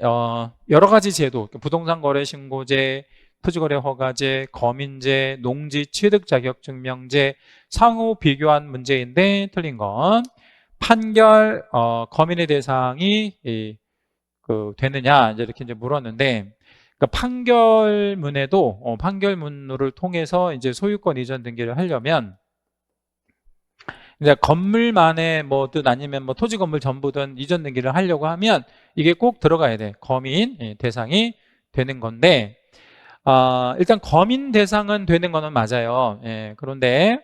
여러 가지 제도, 부동산 거래 신고제, 토지거래 허가제, 검인제, 농지 취득 자격 증명제, 상호 비교한 문제인데 틀린 건 판결 검인의 대상이 되느냐 이렇게 이제 물었는데 그러니까 판결문에도 판결문을 통해서 이제 소유권 이전 등기를 하려면 이제 건물만의 뭐든 아니면 뭐 토지 건물 전부든 이전 등기를 하려고 하면 이게 꼭 들어가야 돼. 검인 대상이 되는 건데 일단 검인 대상은 되는 거는 맞아요. 예, 그런데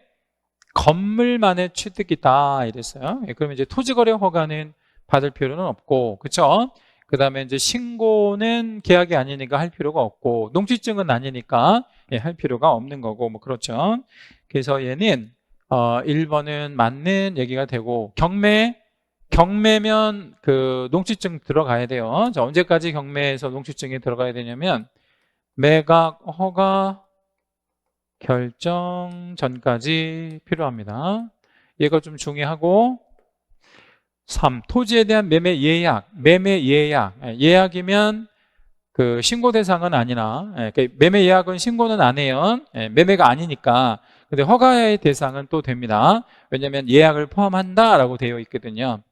건물만의 취득이다 이랬어요. 예, 그러면 이제 토지거래 허가는 받을 필요는 없고, 그렇죠? 그 다음에 이제 신고는 계약이 아니니까 할 필요가 없고, 농지증은 아니니까 할 필요가 없는 거고, 뭐 그렇죠. 그래서 얘는 1번은 맞는 얘기가 되고, 경매면 그 농지증 들어가야 돼요. 자, 언제까지 경매에서 농지증이 들어가야 되냐면 매각 허가 결정 전까지 필요합니다. 얘가 좀 중요하고, 3. 토지에 대한 매매 예약. 예약이면 그 신고 대상은 아니나, 매매 예약은 신고는 안 해요. 매매가 아니니까. 근데 허가의 대상은 또 됩니다. 왜냐하면 예약을 포함한다라고 되어 있거든요.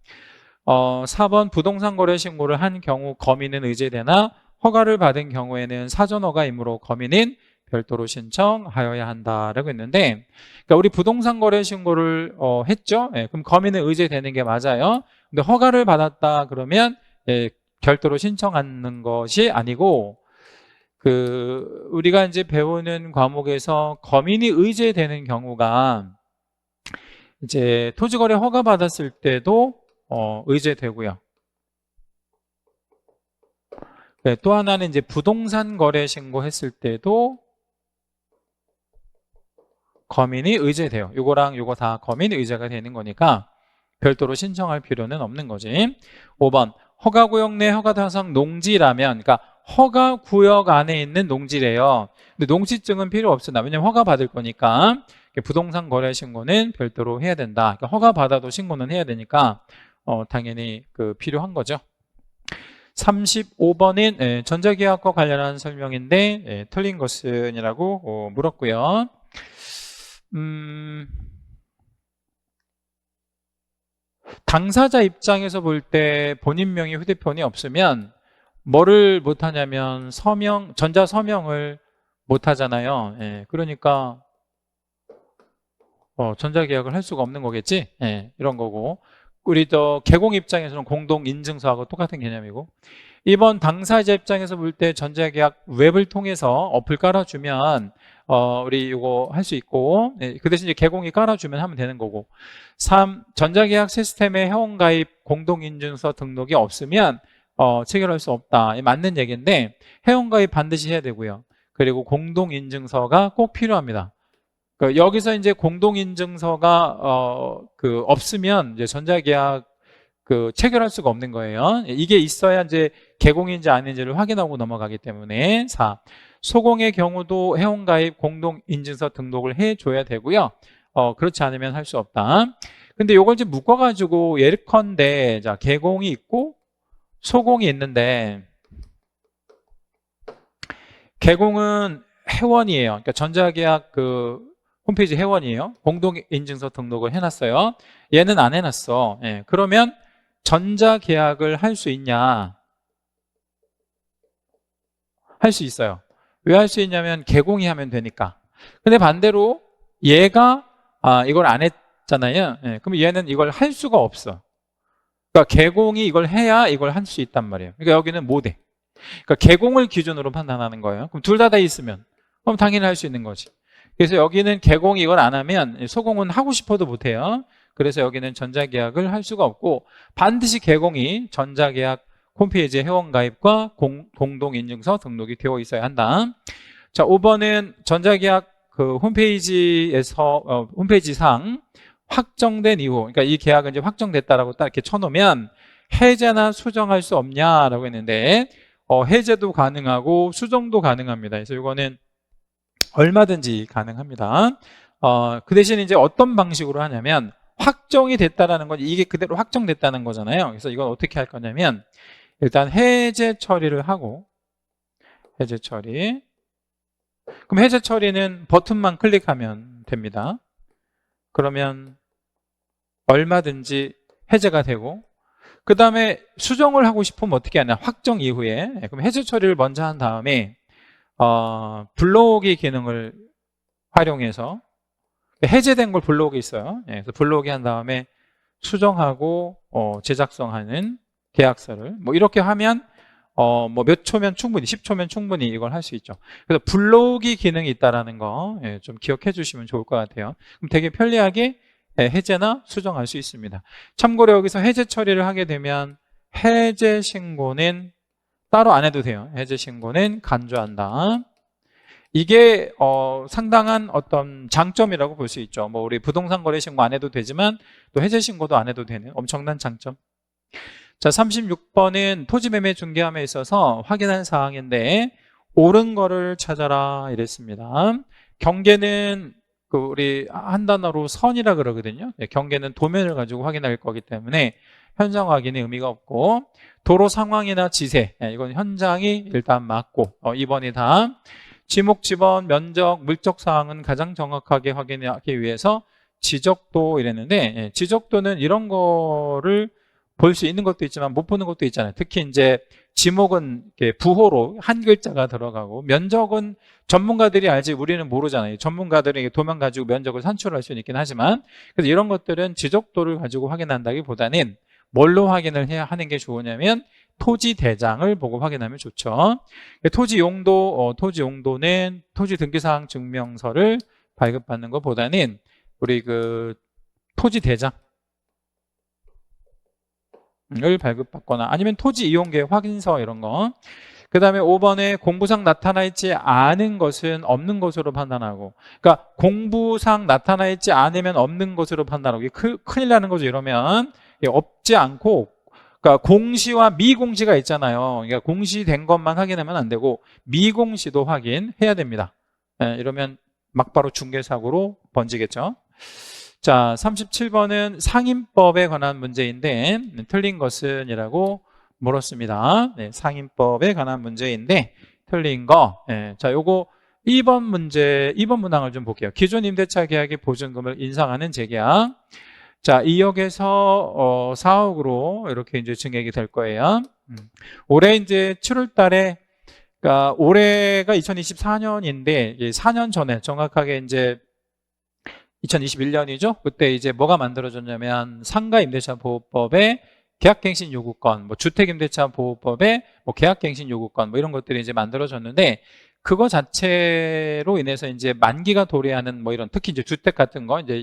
4번 부동산 거래 신고를 한 경우 거민은 의제되나 허가를 받은 경우에는 사전 허가이므로 거민은 별도로 신청하여야 한다라고 했는데, 그러니까 우리 부동산 거래 신고를 했죠. 그럼 거민은 의제되는 게 맞아요. 근데 허가를 받았다 그러면 별도로 신청하는 것이 아니고, 그 우리가 이제 배우는 과목에서 거민이 의제되는 경우가 이제 토지거래 허가 받았을 때도 의제되고요. 네, 또 하나는 이제 부동산 거래 신고했을 때도 거민이 의제돼요. 요거랑 요거 다 거민이 의제가 되는 거니까 별도로 신청할 필요는 없는 거지. 5번 허가구역 내 허가 대상 농지라면, 그러니까 허가구역 안에 있는 농지래요. 근데 농지증은 필요 없으나, 왜냐면 허가 받을 거니까 부동산 거래 신고는 별도로 해야 된다. 그러니까 허가 받아도 신고는 해야 되니까 당연히 그 필요한 거죠. 35번은 전자계약과 관련한 설명인데 틀린 것은이라고 물었고요. 당사자 입장에서 볼 때 본인 명의 휴대폰이 없으면 뭐를 못하냐면 전자 서명을 못하잖아요. 그러니까 전자계약을 할 수가 없는 거겠지. 이런 거고, 우리 개공 입장에서는 공동인증서하고 똑같은 개념이고, 2번 당사자 입장에서 볼 때 전자계약 웹을 통해서 어플 깔아주면 우리 이거 할 수 있고, 그 대신 이제 개공이 깔아주면 하면 되는 거고, 3. 전자계약 시스템에 회원가입 공동인증서 등록이 없으면 체결할 수 없다. 맞는 얘기인데, 회원가입 반드시 해야 되고요. 그리고 공동인증서가 꼭 필요합니다. 여기서 이제 공동인증서가 없으면 이제 전자계약 체결할 수가 없는 거예요. 이게 있어야 이제 개공인지 아닌지를 확인하고 넘어가기 때문에. 4. 소공의 경우도 회원가입 공동인증서 등록을 해줘야 되고요. 그렇지 않으면 할 수 없다. 근데 요걸 이제 묶어가지고 예컨대, 자, 개공이 있고 소공이 있는데, 개공은 회원이에요. 그러니까 전자계약 홈페이지 회원이에요. 공동인증서 등록을 해놨어요. 얘는 안 해놨어. 그러면 전자계약을 할 수 있냐? 할 수 있어요. 왜 할 수 있냐면 개공이 하면 되니까. 근데 반대로 얘가 이걸 안 했잖아요. 그럼 얘는 이걸 할 수가 없어. 그러니까 개공이 이걸 해야 이걸 할 수 있단 말이에요. 그러니까 여기는 못 해. 그러니까 개공을 기준으로 판단하는 거예요. 그럼 둘 다 있으면 그럼 당연히 할 수 있는 거지. 그래서 여기는 개공이 이걸 안 하면 소공은 하고 싶어도 못 해요. 그래서 여기는 전자계약을 할 수가 없고, 반드시 개공이 전자계약 홈페이지에 회원가입과 공동인증서 등록이 되어 있어야 한다. 자, 5번은 전자계약 홈페이지에서 홈페이지상 확정된 이후, 그러니까 이 계약은 이제 확정됐다라고 딱 이렇게 쳐놓으면 해제나 수정할 수 없냐라고 했는데, 해제도 가능하고 수정도 가능합니다. 그래서 이거는 얼마든지 가능합니다. 그 대신 이제 어떤 방식으로 하냐면, 확정이 됐다라는 건 이게 그대로 확정됐다는 거잖아요. 그래서 이건 어떻게 할 거냐면, 일단 해제 처리를 하고, 해제 처리. 그럼 해제 처리는 버튼만 클릭하면 됩니다. 그러면 얼마든지 해제가 되고, 그 다음에 수정을 하고 싶으면 어떻게 하냐? 확정 이후에. 그럼 해제 처리를 먼저 한 다음에 불러오기 기능을 활용해서 해제된 걸 불러오기 있어요. 그래서 불러오기 한 다음에 수정하고 제작성하는 계약서를 뭐 이렇게 하면 뭐 몇 초면 충분히 10초면 충분히 이걸 할 수 있죠. 그래서 불러오기 기능이 있다라는 거 좀 기억해 주시면 좋을 것 같아요. 그럼 되게 편리하게 해제나 수정할 수 있습니다. 참고로 여기서 해제 처리를 하게 되면 해제 신고는 따로 안 해도 돼요. 해제 신고는 간주한다. 이게 상당한 어떤 장점이라고 볼 수 있죠. 뭐 우리 부동산 거래 신고 안 해도 되지만 또 해제 신고도 안 해도 되는 엄청난 장점. 자, 36번은 토지 매매 중개함에 있어서 확인한 사항인데 옳은 거를 찾아라 이랬습니다. 경계는 그 우리 한 단어로 선이라 그러거든요. 경계는 도면을 가지고 확인할 거기 때문에 현장 확인의 의미가 없고, 도로 상황이나 지세, 이건 현장이 일단 맞고, 2번이 다 지목, 지번, 면적, 물적 사항은 가장 정확하게 확인하기 위해서 지적도 이랬는데, 지적도는 이런 거를 볼 수 있는 것도 있지만 못 보는 것도 있잖아요. 특히 이제 지목은 부호로 한 글자가 들어가고, 면적은 전문가들이 알지 우리는 모르잖아요. 전문가들은 도면 가지고 면적을 산출할 수는 있긴 하지만, 그래서 이런 것들은 지적도를 가지고 확인한다기보다는 뭘로 확인을 해야 하는 게 좋으냐면 토지 대장을 보고 확인하면 좋죠. 토지 용도는 토지 등기사항 증명서를 발급받는 것보다는 우리 그 토지 대장 을 발급받거나 아니면 토지 이용계획 확인서 이런 거. 그 다음에 5번에 공부상 나타나 있지 않은 것은 없는 것으로 판단하고, 그러니까 공부상 나타나 있지 않으면 없는 것으로 판단하고, 이게 큰일 나는 거죠. 이러면 없지 않고, 그러니까 공시와 미공시가 있잖아요. 그러니까 공시된 것만 확인하면 안 되고 미공시도 확인해야 됩니다. 이러면 막바로 중개사고로 번지겠죠. 자, 37번은 상임법에 관한 문제인데 틀린 것은 이라고 물었습니다. 상임법에 관한 문제인데 틀린 거. 자, 요거 2번 문제, 2번 문항을 좀 볼게요. 기존 임대차 계약의 보증금을 인상하는 재계약. 자, 2억에서 4억으로 이렇게 이제 증액이 될 거예요. 올해 이제 7월 달에, 그러니까 올해가 2024년인데 4년 전에 정확하게 이제 2021년이죠. 그때 이제 뭐가 만들어졌냐면 상가임대차보호법에 계약갱신 요구권, 뭐 주택임대차보호법에 뭐 계약갱신 요구권, 뭐 이런 것들이 이제 만들어졌는데, 그거 자체로 인해서 이제 만기가 도래하는 뭐 이런, 특히 이제 주택 같은 거 이제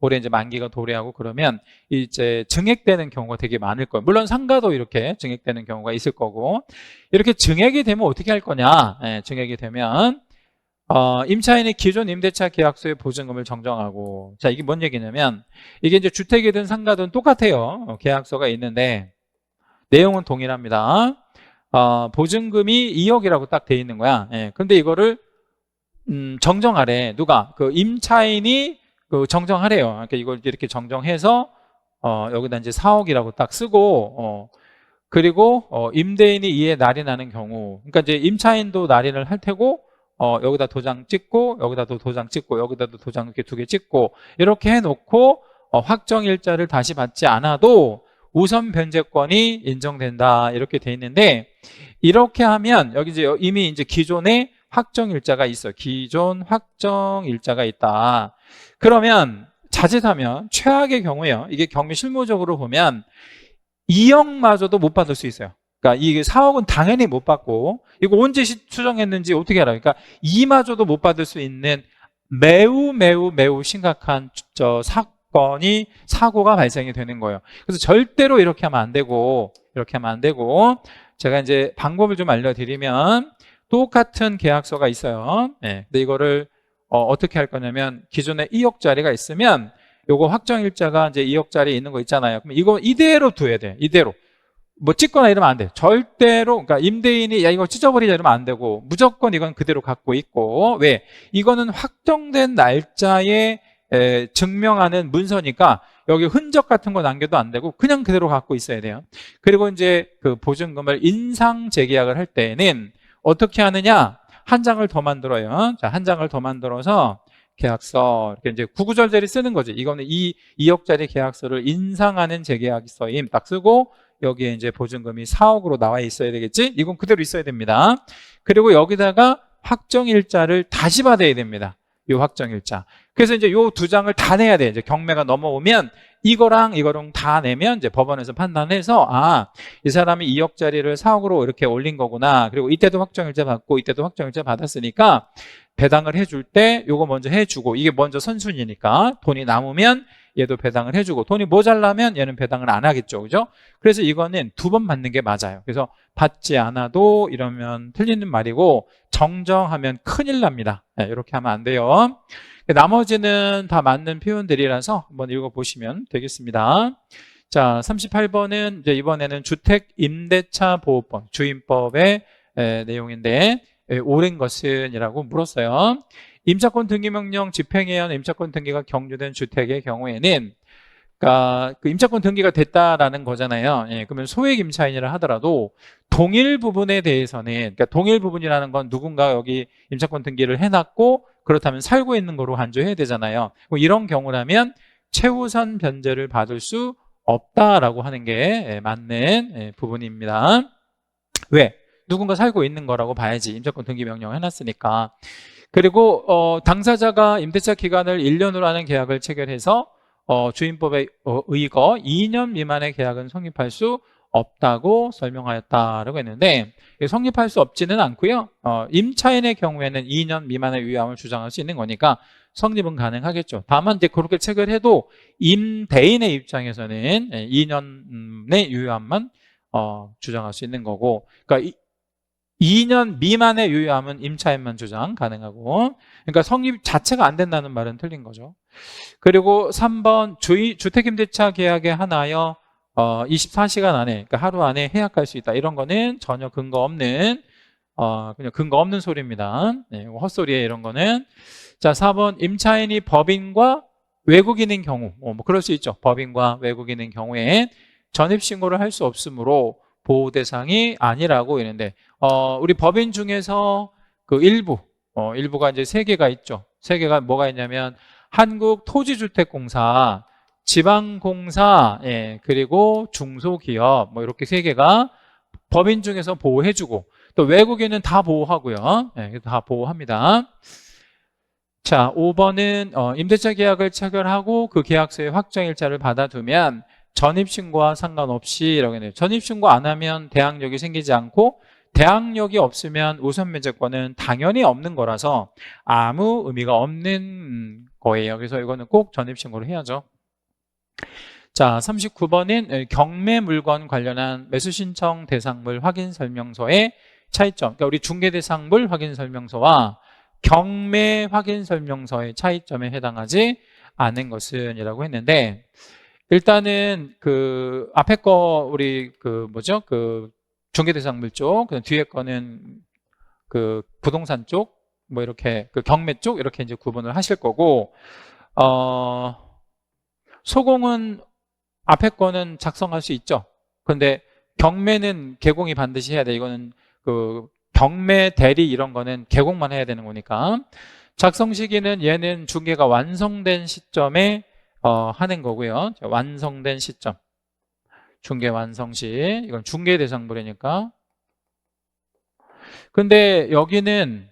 올해 이제 만기가 도래하고 그러면 이제 증액되는 경우가 되게 많을 거예요. 물론 상가도 이렇게 증액되는 경우가 있을 거고, 이렇게 증액이 되면 어떻게 할 거냐? 증액이 되면 임차인이 기존 임대차 계약서의 보증금을 정정하고, 자, 이게 뭔 얘기냐면, 이게 이제 주택이든 상가든 똑같아요. 계약서가 있는데, 내용은 동일합니다. 보증금이 2억이라고 딱 돼 있는 거야. 근데 이거를, 정정하래. 누가? 그 임차인이 정정하래요. 그러니까 이걸 이렇게 정정해서, 여기다 이제 4억이라고 딱 쓰고, 그리고, 임대인이 이에 날인하는 경우, 그러니까 이제 임차인도 날인을 할 테고, 여기다 도장 찍고, 여기다도 도장 찍고, 여기다도 도장 이렇게 2개 찍고, 이렇게 해놓고, 확정일자를 다시 받지 않아도 우선 변제권이 인정된다. 이렇게 돼 있는데, 이렇게 하면, 여기 이제 이미 이제 기존에 확정일자가 있어요. 기존 확정일자가 있다. 그러면, 자칫하면, 최악의 경우에요. 이게 경매 실무적으로 보면, 2억마저도 못 받을 수 있어요. 그러니까 이게 4억은 당연히 못 받고, 이거 언제 수정했는지 어떻게 알아요? 그러니까 2마저도 못 받을 수 있는 매우 심각한 사고가 발생이 되는 거예요. 그래서 절대로 이렇게 하면 안 되고, 제가 이제 방법을 좀 알려드리면, 똑같은 계약서가 있어요. 근데 이거를 어떻게 할 거냐면, 기존에 2억짜리가 있으면 요거 확정일자가 이제 2억짜리 있는 거 있잖아요. 그럼 이거 이대로 둬야 돼. 이대로. 뭐 찍거나 이러면 안 돼. 절대로. 그러니까 임대인이 야 이거 찢어버리자 이러면 안 되고, 무조건 이건 그대로 갖고 있고. 왜? 이거는 확정된 날짜에 증명하는 문서니까 여기 흔적 같은 거 남겨도 안 되고 그냥 그대로 갖고 있어야 돼요. 그리고 이제 그 보증금을 인상 재계약을 할 때는 어떻게 하느냐? 한 장을 더 만들어요. 자, 한 장을 더 만들어서 계약서 이렇게 이제 구구절절히 쓰는 거지. 이거는 2억짜리 계약서를 인상하는 재계약서임 딱 쓰고, 여기에 이제 보증금이 4억으로 나와 있어야 되겠지? 이건 그대로 있어야 됩니다. 그리고 여기다가 확정일자를 다시 받아야 됩니다. 이 확정일자. 그래서 이제 요 2장을 다 내야 돼. 이제 경매가 넘어오면 이거랑 다 내면 이제 법원에서 판단해서, 이 사람이 2억짜리를 4억으로 이렇게 올린 거구나. 그리고 이때도 확정일자 받고 이때도 확정일자 받았으니까 배당을 해줄 때 요거 먼저 해주고, 이게 먼저 선순위니까 돈이 남으면 얘도 배당을 해주고 돈이 모자라면 얘는 배당을 안 하겠죠. 그죠? 그래서 이거는 2번 받는 게 맞아요. 그래서 받지 않아도 이러면 틀리는 말이고 정정하면 큰일 납니다. 네, 이렇게 하면 안 돼요. 나머지는 다 맞는 표현들이라서 한번 읽어보시면 되겠습니다. 자, 38번은 이제 이번에는 주택임대차 보호법, 주임법의 내용인데 옳은 것은 이라고 물었어요. 임차권 등기명령 집행에 의한 임차권 등기가 경유된 주택의 경우에는 그러니까 그 임차권 등기가 됐다라는 거잖아요. 예, 그러면 소액 임차인이라 하더라도 동일 부분에 대해서는 그러니까 동일 부분이라는 건 누군가 여기 임차권 등기를 해놨고 그렇다면 살고 있는 거로 간주해야 되잖아요. 이런 경우라면 최우선 변제를 받을 수 없다라고 하는 게 맞는 부분입니다. 왜? 누군가 살고 있는 거라고 봐야지. 임차권 등기 명령을 해놨으니까. 그리고 당사자가 임대차 기간을 1년으로 하는 계약을 체결해서 주임법에 의거 2년 미만의 계약은 성립할 수 없다고 설명하였다라고 했는데 성립할 수 없지는 않고요. 임차인의 경우에는 2년 미만의 유효함을 주장할 수 있는 거니까 성립은 가능하겠죠. 다만 이제 그렇게 체결해도 임대인의 입장에서는 2년의 유효함만 주장할 수 있는 거고, 그러니까 2년 미만의 유효함은 임차인만 주장 가능하고, 그러니까 성립 자체가 안 된다는 말은 틀린 거죠. 그리고 3번 주택임대차 계약에 한하여 24시간 안에, 그러니까 하루 안에 해약할 수 있다. 이런 거는 전혀 근거 없는 그냥 근거 없는 소리입니다. 네, 헛소리에 이런 거는. 자, 4번 임차인이 법인과 외국인인 경우, 뭐 그럴 수 있죠. 법인과 외국인인 경우에 전입신고를 할 수 없으므로 보호 대상이 아니라고 있는데, 우리 법인 중에서 그 일부가 이제 3개가 있죠. 3개가 뭐가 있냐면 한국토지주택공사, 지방공사, 그리고 중소기업, 뭐 이렇게 3개가 법인 중에서 보호해주고, 또 외국인은 다 보호하고요. 다 보호합니다. 자, 5번은 임대차 계약을 체결하고 그 계약서의 확정일자를 받아두면 전입신고와 상관없이 라고 했네요. 전입신고 안 하면 대항력이 생기지 않고 대항력이 없으면 우선면제권은 당연히 없는 거라서 아무 의미가 없는 거예요. 그래서 이거는 꼭 전입신고를 해야죠. 자, 39번은 경매 물건 관련한 매수신청 대상물 확인 설명서의 차이점. 그러니까 우리 중개대상물 확인 설명서와 경매 확인 설명서의 차이점에 해당하지 않은 것은 이라고 했는데, 일단은 그 앞에 거 우리 그 뭐죠? 그 중개대상물 쪽, 그 뒤에 거는 그 부동산 쪽, 뭐 이렇게 그 경매 쪽 이렇게 이제 구분을 하실 거고, 소공은 앞에 거는 작성할 수 있죠. 그런데 경매는 개공이 반드시 해야 돼. 이거는 그 경매 대리 이런 거는 개공만 해야 되는 거니까. 작성 시기는 얘는 중개가 완성된 시점에 하는 거고요. 완성된 시점. 중개 완성 시. 이건 중개 대상물이니까. 근데 여기는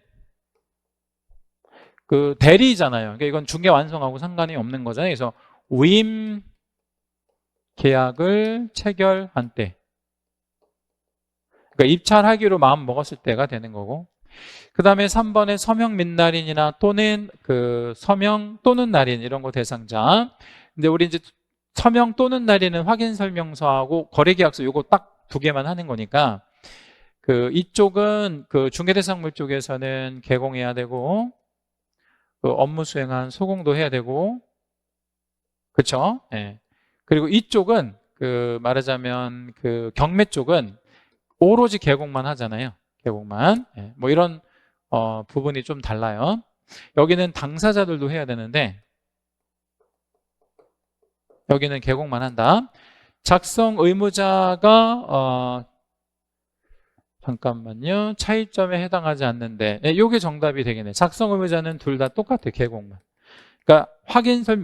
그 대리잖아요. 그러니까 이건 중개 완성하고 상관이 없는 거잖아요. 그래서 위임 계약을 체결한 때. 그러니까 입찰하기로 마음 먹었을 때가 되는 거고. 그 다음에 3번에 서명 및 날인이나 또는 그 서명 또는 날인 이런 거 대상자. 근데 우리 이제 서명 또는 날인은 확인 설명서하고 거래계약서 요거 딱 2개만 하는 거니까 그 이쪽은 그 중개대상물 쪽에서는 개공해야 되고 그 업무 수행한 소공도 해야 되고 그렇죠? 예. 그리고 이쪽은 그 말하자면 그 경매 쪽은 오로지 개공만 하잖아요. 개공만. 예. 뭐 이런 부분이 좀 달라요. 여기는 당사자들도 해야 되는데 여기는 개공만 한다. 작성 의무자가 잠깐만요. 차이점에 해당하지 않는데 이게 정답이 되겠네. 작성 의무자는 둘 다 똑같아요. 개공만. 그러니까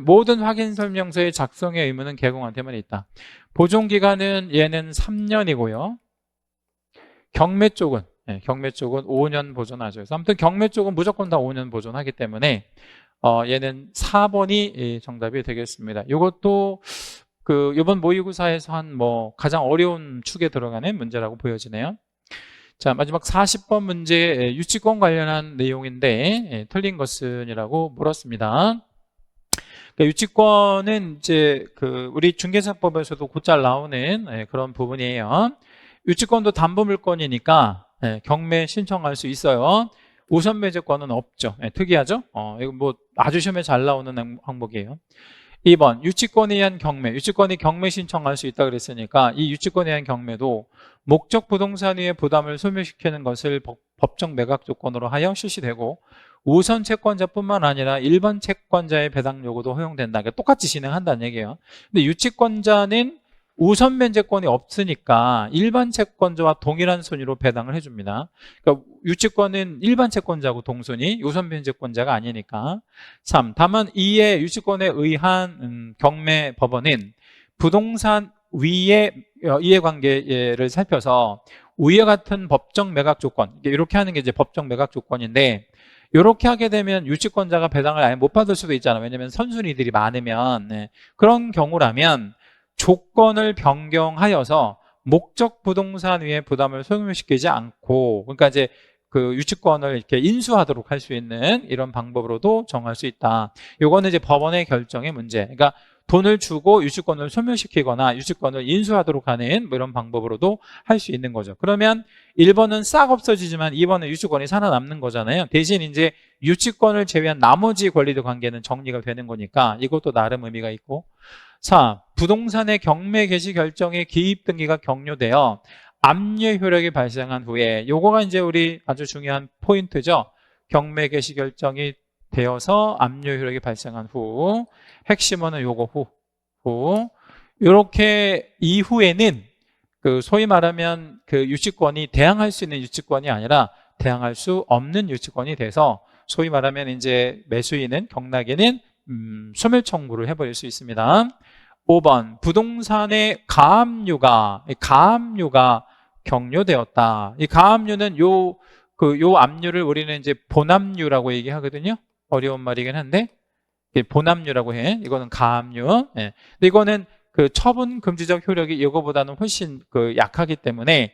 모든 확인 설명서의 작성의 의무는 개공한테만 있다. 보존기간은 얘는 3년이고요. 경매 쪽은 5년 보존하죠. 그래서 아무튼 경매 쪽은 무조건 다 5년 보존하기 때문에 얘는 4번이 정답이 되겠습니다. 이것도 그 이번 모의고사에서 한 뭐 가장 어려운 축에 들어가는 문제라고 보여지네요. 자, 마지막 40번 문제 유치권 관련한 내용인데 틀린 것은이라고 물었습니다. 그러니까 유치권은 이제 그 우리 중개사법에서도 곧잘 나오는 그런 부분이에요. 유치권도 담보물권이니까 경매 신청할 수 있어요. 우선 배제권은 없죠. 특이하죠? 이거 뭐 아주 시험에 잘 나오는 항목이에요. 2번 유치권에 의한 경매. 유치권이 경매 신청할 수 있다 그랬으니까 이 유치권에 의한 경매도 목적 부동산 위에 부담을 소멸시키는 것을 법정 매각 조건으로 하여 실시되고 우선 채권자뿐만 아니라 일반 채권자의 배당 요구도 허용된다. 그러니까 똑같이 진행한다는 얘기예요. 근데 유치권자는 우선 면제권이 없으니까 일반 채권자와 동일한 순위로 배당을 해줍니다. 그러니까 유치권은 일반 채권자하고 동순위, 우선 면제권자가 아니니까. 3. 다만 이에 유치권에 의한 경매 법원은 부동산 위의 이해관계를 살펴서 위와 같은 법정 매각 조건, 이렇게 하는 게 이제 법정 매각 조건인데 이렇게 하게 되면 유치권자가 배당을 아예 못 받을 수도 있잖아요. 왜냐하면 선순위들이 많으면. 그런 경우라면 조건을 변경하여서 목적 부동산 위에 부담을 소멸시키지 않고, 그러니까 이제 그 유치권을 이렇게 인수하도록 할 수 있는 이런 방법으로도 정할 수 있다. 요거는 이제 법원의 결정의 문제. 그러니까 돈을 주고 유치권을 소멸시키거나 유치권을 인수하도록 하는 뭐 이런 방법으로도 할 수 있는 거죠. 그러면 1번은 싹 없어지지만 2번은 유치권이 살아남는 거잖아요. 대신 이제 유치권을 제외한 나머지 권리들 관계는 정리가 되는 거니까 이것도 나름 의미가 있고. 4. 부동산의 경매 개시 결정의 기입 등기가 격려되어 압류 효력이 발생한 후에, 요거가 이제 우리 아주 중요한 포인트죠. 경매 개시 결정이 되어서 압류 효력이 발생한 후, 핵심어는 요거 후. 요렇게 이후에는 그 소위 말하면 그 유치권이 대항할 수 있는 유치권이 아니라 대항할 수 없는 유치권이 돼서 소위 말하면 이제 매수인은 경락에는 소멸 청구를 해버릴 수 있습니다. 5번 부동산의 가압류가 격려되었다. 이 가압류는 요 압류를 우리는 이제 본압류라고 얘기하거든요. 어려운 말이긴 한데 본압류라고 해. 이거는 가압류. 예. 근데 이거는 그 처분 금지적 효력이 이거보다는 훨씬 그 약하기 때문에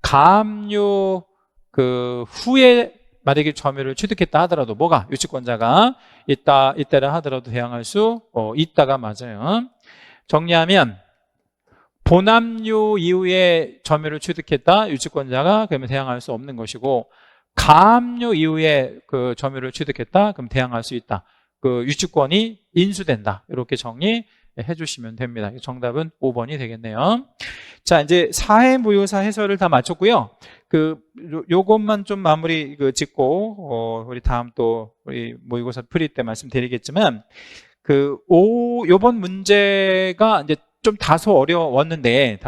가압류 그 후에 만약에 점유를 취득했다 하더라도 뭐가 유치권자가 이때라 하더라도 대항할 수 있다가 맞아요. 정리하면 본압류 이후에 점유를 취득했다 유치권자가 그러면 대항할 수 없는 것이고, 가압류 이후에 그 점유를 취득했다 그럼 대항할 수 있다. 그 유치권이 인수된다. 이렇게 정리해 주시면 됩니다. 정답은 5번이 되겠네요. 자, 이제 사회무효사 해설을 다 마쳤고요. 요것만 좀 마무리 짓고 우리 다음 또 우리 모의고사 풀이 때 말씀드리겠지만, 요번 문제가 이제 좀 다소 어려웠는데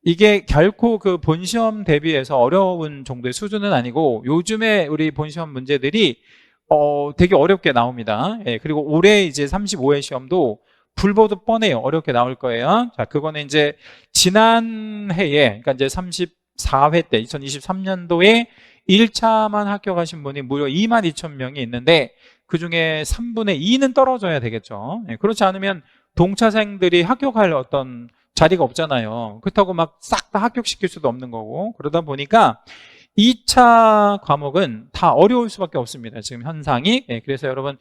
이게 결코 그 본시험 대비해서 어려운 정도의 수준은 아니고, 요즘에 우리 본시험 문제들이 되게 어렵게 나옵니다. 예, 그리고 올해 이제 35회 시험도 불보듯 뻔해요. 어렵게 나올 거예요. 자, 그거는 이제 지난 해에, 그러니까 이제 34회 때 2023년도에 1차만 합격하신 분이 무려 22,000명이 있는데 그 중에 3분의 2는 떨어져야 되겠죠. 예, 그렇지 않으면 동차생들이 합격할 어떤 자리가 없잖아요. 그렇다고 막 싹 다 합격시킬 수도 없는 거고, 그러다 보니까 2차 과목은 다 어려울 수밖에 없습니다. 지금 현상이. 예, 그래서 여러분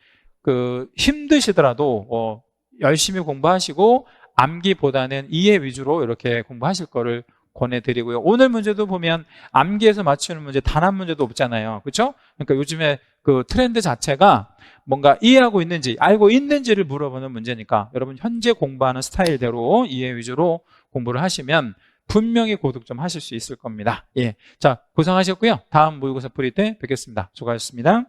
힘드시더라도 열심히 공부하시고 암기보다는 이해 위주로 이렇게 공부하실 거를 권해드리고요. 오늘 문제도 보면 암기해서 맞추는 문제 단 한 문제도 없잖아요. 그렇죠? 그러니까 요즘에 그 트렌드 자체가 뭔가 이해하고 있는지 알고 있는지를 물어보는 문제니까 여러분 현재 공부하는 스타일대로 이해 위주로 공부를 하시면 분명히 고득점 하실 수 있을 겁니다. 예, 자, 고생하셨고요. 다음 모의고사 풀이 때 뵙겠습니다. 수고하셨습니다.